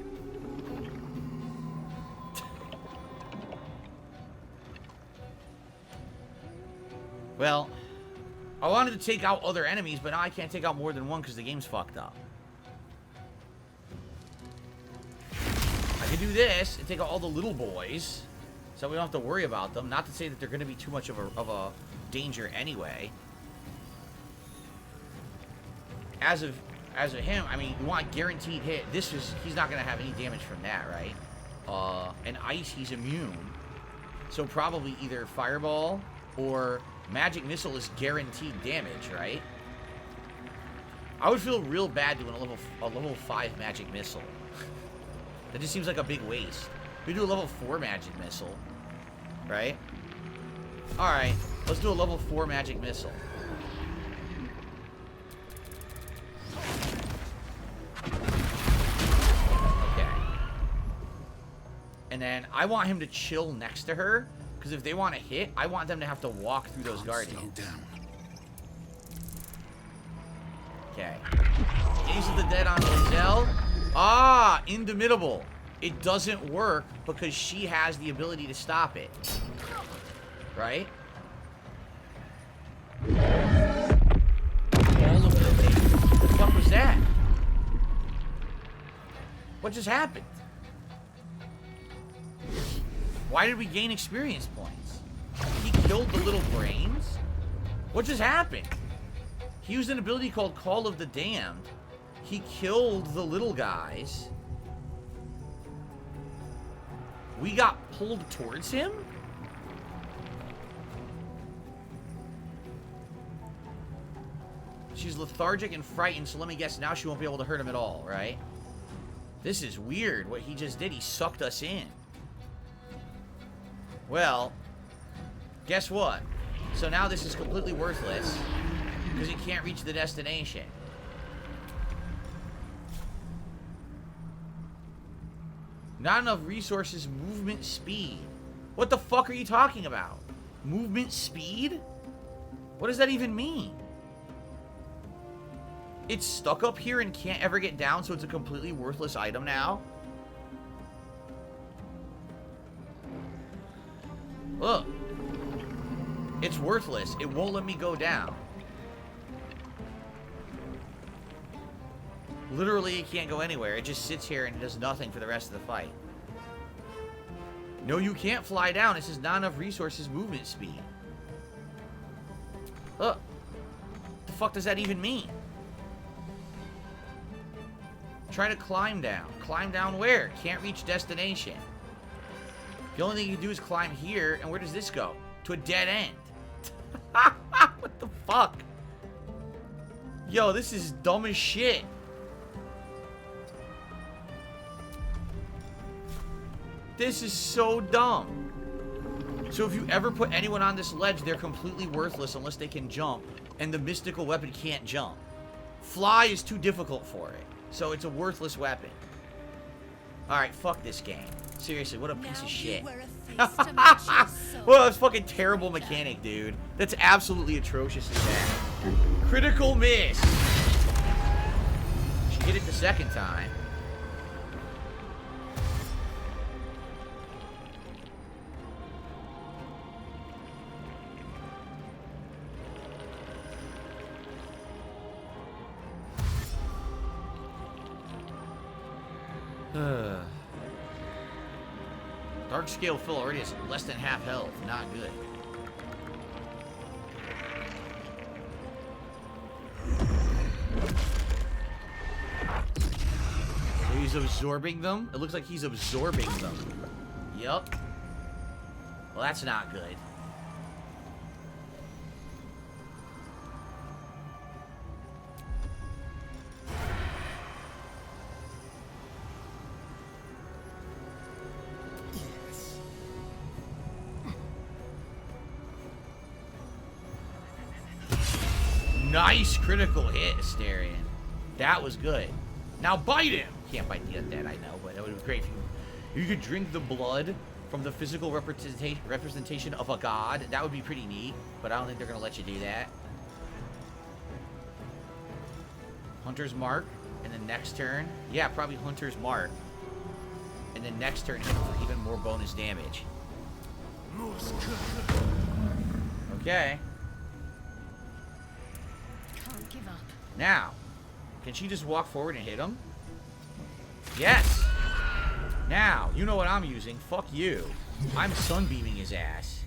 Well, I wanted to take out other enemies, but now I can't take out more than one because the game's fucked up. I can do this and take out all the little boys, so we don't have to worry about them. Not to say that they're going to be too much of a danger anyway. As of him, I mean, you want guaranteed hit. He's not going to have any damage from that, right? And ice, he's immune. So probably either fireball or magic missile is guaranteed damage, right? I would feel real bad doing a level 5 magic missile. That just seems like a big waste. We do a level 4 magic missile, right? Alright, let's do a level 4 magic missile. Okay. And then I want him to chill next to her, because if they want to hit, I want them to have to walk through those guardians. Okay. Ace of the Dead on Lizelle. Ah, indomitable. It doesn't work because she has the ability to stop it. Right? All of them. What the fuck was that? What just happened? Why did we gain experience points? He killed the little brains? What just happened? He used an ability called Call of the Damned. He killed the little guys. We got pulled towards him? She's lethargic and frightened, so let me guess, now she won't be able to hurt him at all, right? This is weird, what he just did. He sucked us in. Well, guess what? So now this is completely worthless because it can't reach the destination. Not enough resources, movement speed. What the fuck are you talking about? Movement speed? What does that even mean? It's stuck up here and can't ever get down, so it's a completely worthless item now? Look. It's worthless. It won't let me go down. Literally, it can't go anywhere. It just sits here and does nothing for the rest of the fight. No, you can't fly down. It says not enough resources, movement speed. What the fuck does that even mean? Try to climb down. Climb down where? Can't reach destination. The only thing you can do is climb here, and where does this go? To a dead end. What the fuck? Yo, this is dumb as shit. This is so dumb. So if you ever put anyone on this ledge, they're completely worthless unless they can jump, and the mystical weapon can't jump. Fly is too difficult for it, so it's a worthless weapon. Alright, fuck this game. Seriously, what a piece of shit. Well, that's fucking terrible mechanic, dude. That's absolutely atrociously bad. Critical miss. She hit it the second time. Dark scale fill already has less than half health. Not good. So he's absorbing them? It looks like he's absorbing them. Yup. Well, that's not good. Nice critical hit, Asterion. That was good. Now bite him! Can't bite the undead, I know, but that would be great if you could drink the blood from the physical representation of a god. That would be pretty neat, but I don't think they're going to let you do that. Hunter's Mark, and then next turn. Yeah, probably Hunter's Mark. And then next turn, hit for even more bonus damage. Okay. give up. Now, can she just walk forward and hit him? Yes! Now, you know what I'm using. Fuck you. I'm sunbeaming his ass.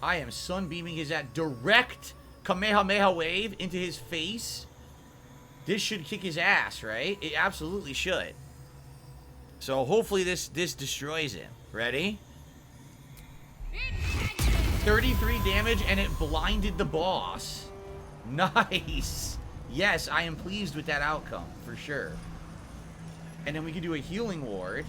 I am sunbeaming his ass. Direct Kamehameha wave into his face. This should kick his ass, right? It absolutely should. So hopefully this destroys him. Ready? 33 damage, and it blinded the boss. Nice. Yes, I am pleased with that outcome, for sure. And then we can do a healing ward.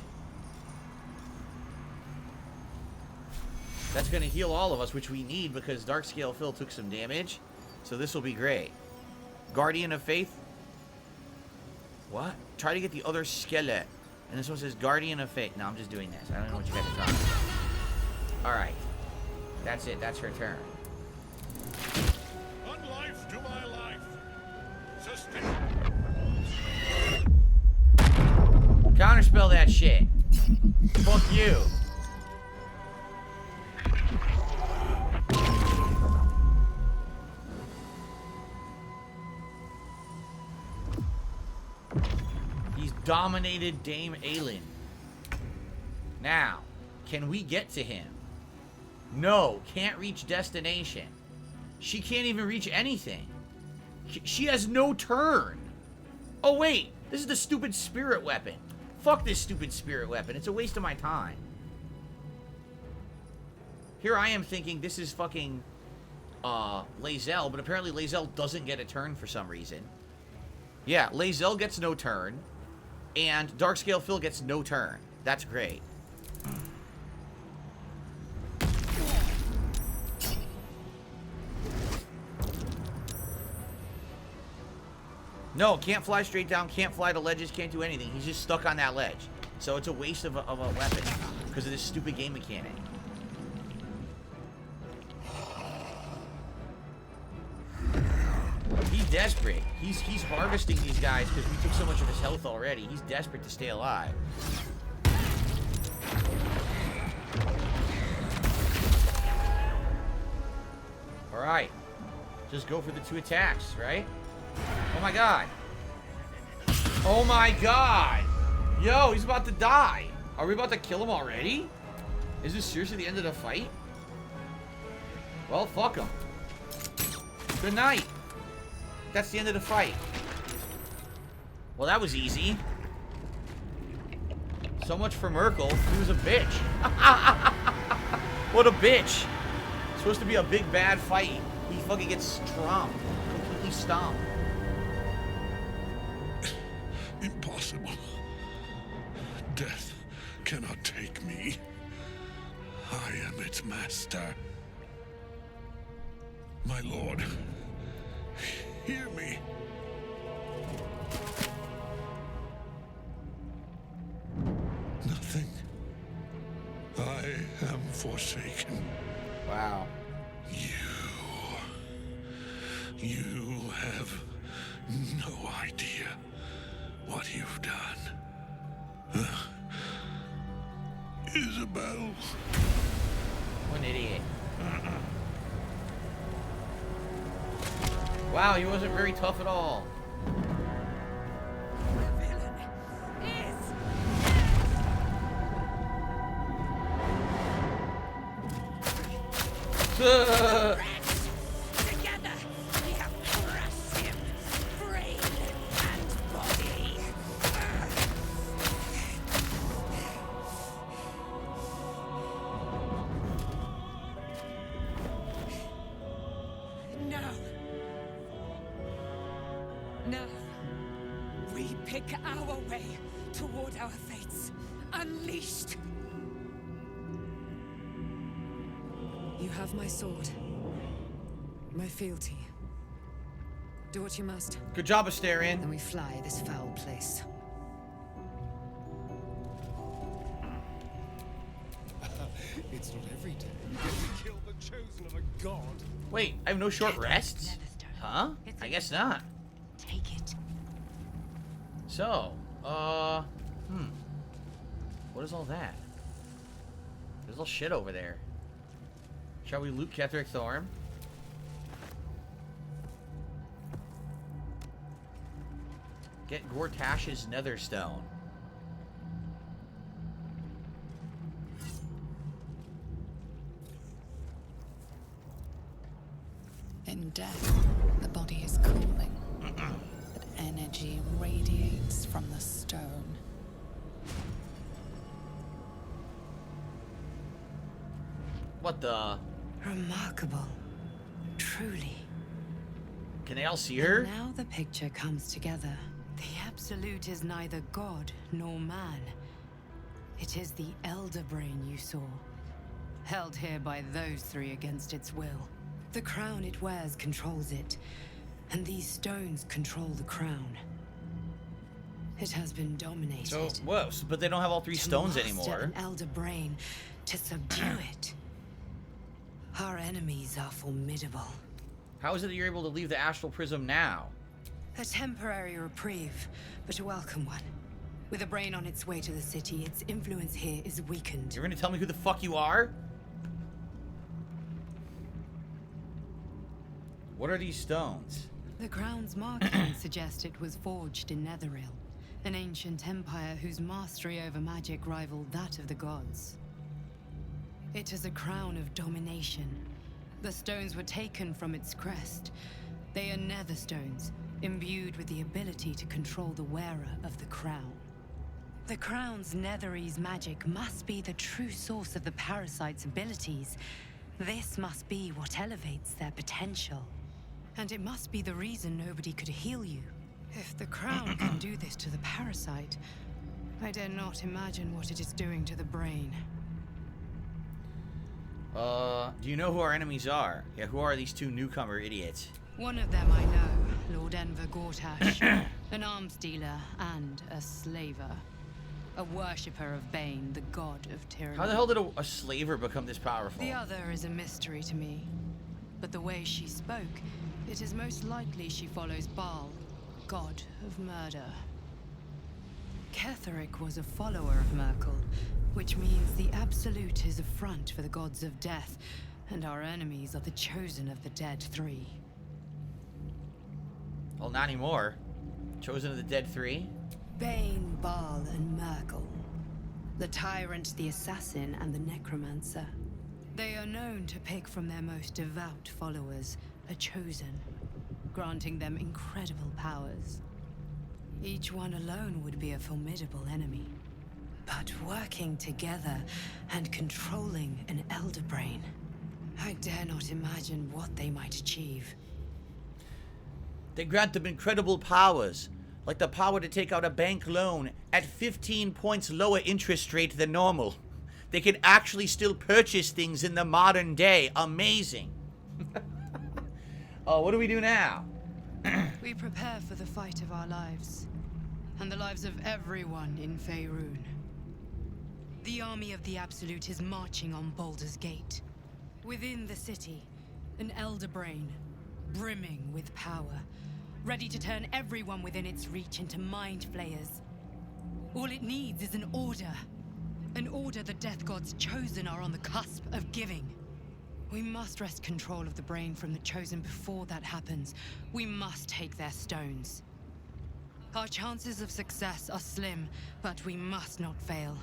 That's going to heal all of us, which we need because Darkscale Phil took some damage. So this will be great. Guardian of Faith. What? Try to get the other skeleton. And this one says Guardian of Faith. No, I'm just doing this. I don't know what you guys are talking about. Alright. That's it. That's her turn. One life to my life. Sustain. Counterspell that shit. Fuck you. He's dominated Dame Aelin. Now, can we get to him? No, can't reach destination. She can't even reach anything. She has no turn. Oh wait, this is the stupid spirit weapon. Fuck this stupid spirit weapon. It's a waste of my time. Here I am thinking this is fucking Lae'zel, but apparently Lae'zel doesn't get a turn for some reason. Yeah, Lae'zel gets no turn, and Darkscale Phil gets no turn. That's great. No, can't fly straight down, can't fly to ledges, can't do anything. He's just stuck on that ledge. So it's a waste of a weapon because of this stupid game mechanic. He's desperate. He's harvesting these guys because we took so much of his health already. He's desperate to stay alive. Alright. Just go for the 2 attacks, right? Oh my god. Oh my god. Yo, he's about to die. Are we about to kill him already? Is this seriously the end of the fight? Well, fuck him. Good night. That's the end of the fight. Well, that was easy. So much for Merkel. He was a bitch. What a bitch. It's supposed to be a big bad fight. He fucking gets stomped. Completely stomped. Impossible. Death cannot take me. I am its master. My lord, hear me. Nothing. I am forsaken. Wow. You have no idea what you've done. Isabel. What an idiot. Wow, he wasn't very tough at all. Together, we have crushed him, brain and body. No, we pick our way toward our fates, unleashed. You have my sword. My fealty. Do what you must. Good job, Astarion. And we fly this foul place. It's not every day you get to kill the chosen of a god. Wait, I have no short rests? Huh? I guess not. Take it. So, what is all that? There's all shit over there. Shall we loot Ketheric Thorm? Get Gortash's Netherstone. In death, the body is cooling, but energy radiates from the stone. What the? Remarkable. Truly. Can they all see her? And now the picture comes together. The Absolute is neither god nor man. It is the Elder Brain you saw, held here by those three against its will. The crown it wears controls it, and these stones control the crown. It has been dominated. So, whoa, but they don't have all three stones to anymore. An Elder Brain to subdue it. Our enemies are formidable. How is it that you're able to leave the Astral Prism now? A temporary reprieve, but a welcome one. With a brain on its way to the city, its influence here is weakened. You're gonna tell me who the fuck you are? What are these stones? The crown's markings suggest it was forged in Netheril, an ancient empire whose mastery over magic rivaled that of the gods. It is a crown of domination. The stones were taken from its crest. They are nether stones, imbued with the ability to control the wearer of the crown. The crown's Netherese magic must be the true source of the parasite's abilities. This must be what elevates their potential. And it must be the reason nobody could heal you. If the crown can do this to the parasite, I dare not imagine what it is doing to the brain. Do you know who our enemies are? Yeah, who are these two newcomer idiots? One of them I know, Lord Enver Gortash, an arms dealer and a slaver. A worshipper of Bane, the god of tyranny. How the hell did a slaver become this powerful? The other is a mystery to me. But the way she spoke, it is most likely she follows Baal, god of murder. Ketheric was a follower of Merkel, which means the Absolute is a front for the gods of death, and our enemies are the chosen of the Dead Three. Well, not anymore. Chosen of the Dead Three? Bane, Baal, and Merkel. The Tyrant, the Assassin, and the Necromancer. They are known to pick from their most devout followers a chosen, granting them incredible powers. Each one alone would be a formidable enemy. But working together and controlling an Elder Brain, I dare not imagine what they might achieve. They grant them incredible powers, like the power to take out a bank loan at 15 points lower interest rate than normal. They can actually still purchase things in the modern day. Amazing. Oh, what do we do now? We prepare for the fight of our lives, and the lives of everyone in Faerun. The army of the Absolute is marching on Baldur's Gate. Within the city, an Elder Brain, brimming with power, ready to turn everyone within its reach into mind flayers. All it needs is an order. An order the Death Gods chosen are on the cusp of giving. We must wrest control of the brain from the chosen before that happens. We must take their stones. Our chances of success are slim, but we must not fail.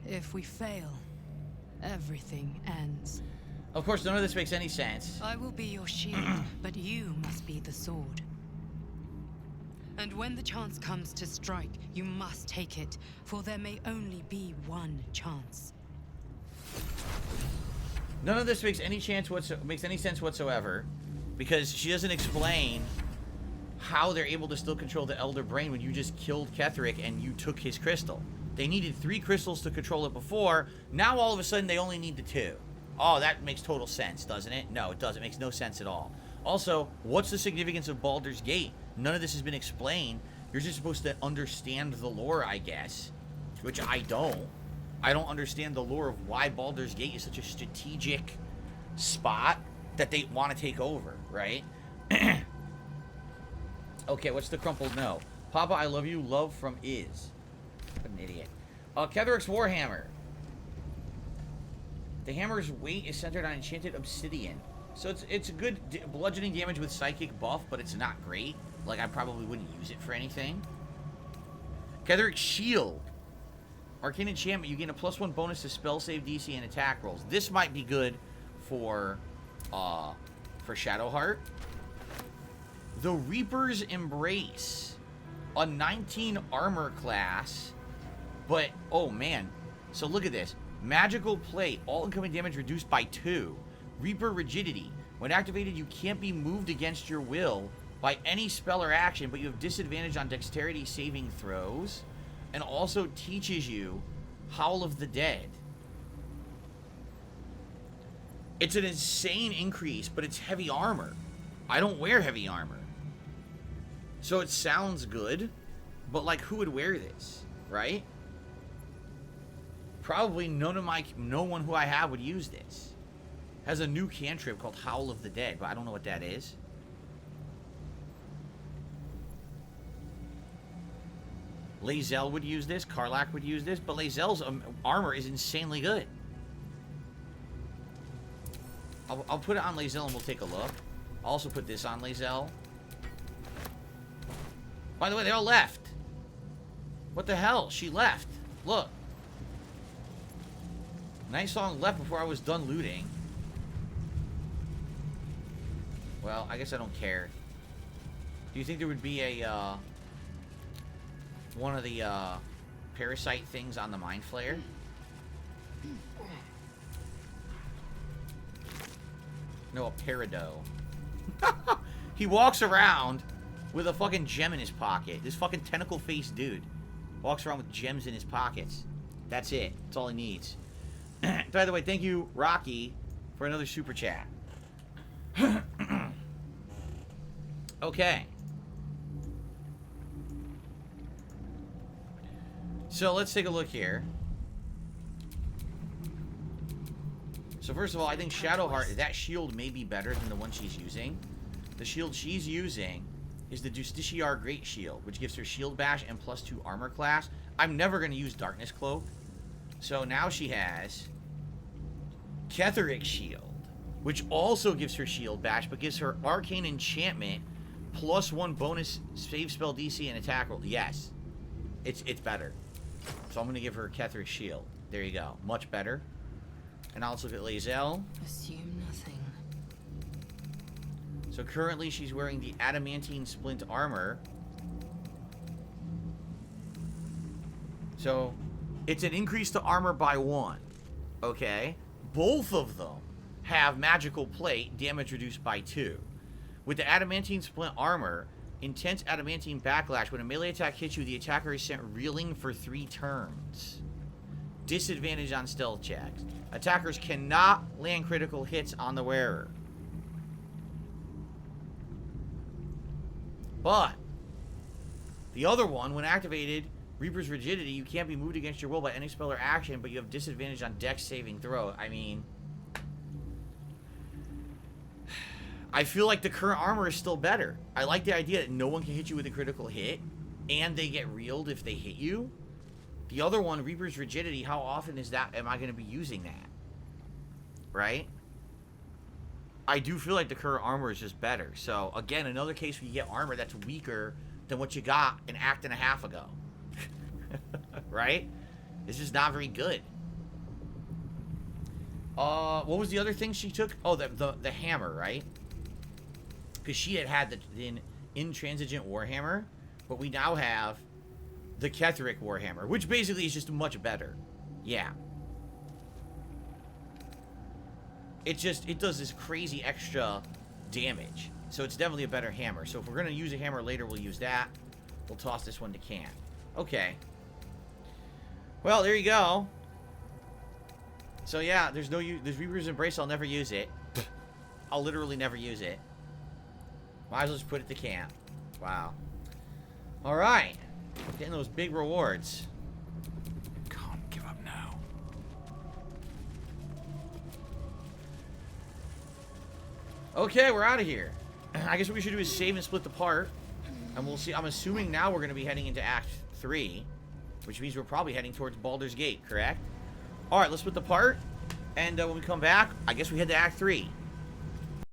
If we fail, everything ends. Of course, none of this makes any sense. I will be your shield, but you must be the sword. And when the chance comes to strike, you must take it, for there may only be one chance. None of this makes any sense whatsoever, because she doesn't explain how they're able to still control the Elder Brain when you just killed Ketheric and you took his crystal. They needed 3 crystals to control it before. Now all of a sudden they only need the 2. Oh, that makes total sense, doesn't it? No, it doesn't. It makes no sense at all. Also, what's the significance of Baldur's Gate? None of this has been explained. You're just supposed to understand the lore, I guess. Which I don't. I don't understand the lore of why Baldur's Gate is such a strategic spot that they want to take over, right? Okay, what's the crumpled no? Papa, I love you. Love from Iz. What an idiot. Ketheric's Warhammer. The hammer's weight is centered on enchanted obsidian. So it's a good bludgeoning damage with psychic buff, but it's not great. Like, I probably wouldn't use it for anything. Ketheric Shield. Arcane enchantment. You gain a +1 bonus to spell save DC and attack rolls. This might be good for Shadowheart. The Reaper's Embrace. A 19 armor class. But, oh man. So look at this. Magical Plate. All incoming damage reduced by 2. Reaper Rigidity. When activated, you can't be moved against your will by any spell or action, but you have disadvantage on dexterity saving throws. And also teaches you Howl of the Dead. It's an insane increase, but it's heavy armor. I don't wear heavy armor. So it sounds good, but like, who would wear this, right? Probably no one who I have would use this. Has a new cantrip called Howl of the Dead, but I don't know what that is. Lae'zel would use this. Karlach would use this. But Lae'zel's armor is insanely good. I'll put it on Lae'zel and we'll take a look. I'll also put this on Lae'zel. By the way, they all left. What the hell? She left. Look. Night Song left before I was done looting. Well, I guess I don't care. Do you think there would be a, one of the, parasite things on the Mind Flayer? No, a Peridot. He walks around with a fucking gem in his pocket. This fucking tentacle-faced dude walks around with gems in his pockets. That's it. That's all he needs. By the way, thank you, Rocky, for another super chat. Okay. So let's take a look here. So first of all, I think Shadowheart, that shield may be better than the one she's using. The shield she's using is the Justiciar Great Shield, which gives her shield bash and +2 armor class. I'm never going to use Darkness Cloak. So now she has Ketheric Shield, which also gives her shield bash, but gives her arcane enchantment +1 bonus save spell DC and attack roll. Yes, it's better. So I'm going to give her Ketheric Shield. There you go. Much better. And I'll also look at Lae'zel. Assume nothing. So currently she's wearing the Adamantine Splint Armor. So it's an increase to armor by 1. Okay? Both of them have Magical Plate, damage reduced by 2. With the Adamantine Splint Armor, intense Adamantine Backlash. When a melee attack hits you, the attacker is sent reeling for 3 turns. Disadvantage on stealth checks. Attackers cannot land critical hits on the wearer. But the other one, when activated, Reaper's Rigidity, you can't be moved against your will by any spell or action, but you have disadvantage on dex saving throw. I mean, I feel like the current armor is still better. I like the idea that no one can hit you with a critical hit, and they get reeled if they hit you. The other one, Reaper's Rigidity, how often is that? Am I going to be using that? Right? I do feel like the current armor is just better. So, again, another case where you get armor that's weaker than what you got an act and a half ago. Right? It's just not very good. What was the other thing she took? Oh, the hammer, right? Because she had the Intransigent Warhammer, but we now have the Ketheric Warhammer, which basically is just much better. Yeah. It does this crazy extra damage. So it's definitely a better hammer. So if we're going to use a hammer later, we'll use that. We'll toss this one to camp. Okay. Well, there you go. So yeah, there's Reaper's Embrace. I'll never use it. I'll literally never use it. Might as well just put it to camp. Wow. All right. Getting those big rewards. Can't give up now. Okay, we're out of here. I guess what we should do is save and split the part. And we'll see. I'm assuming now we're going to be heading into Act 3. Which means we're probably heading towards Baldur's Gate, correct? Alright, let's split the part. And when we come back, I guess we head to Act 3.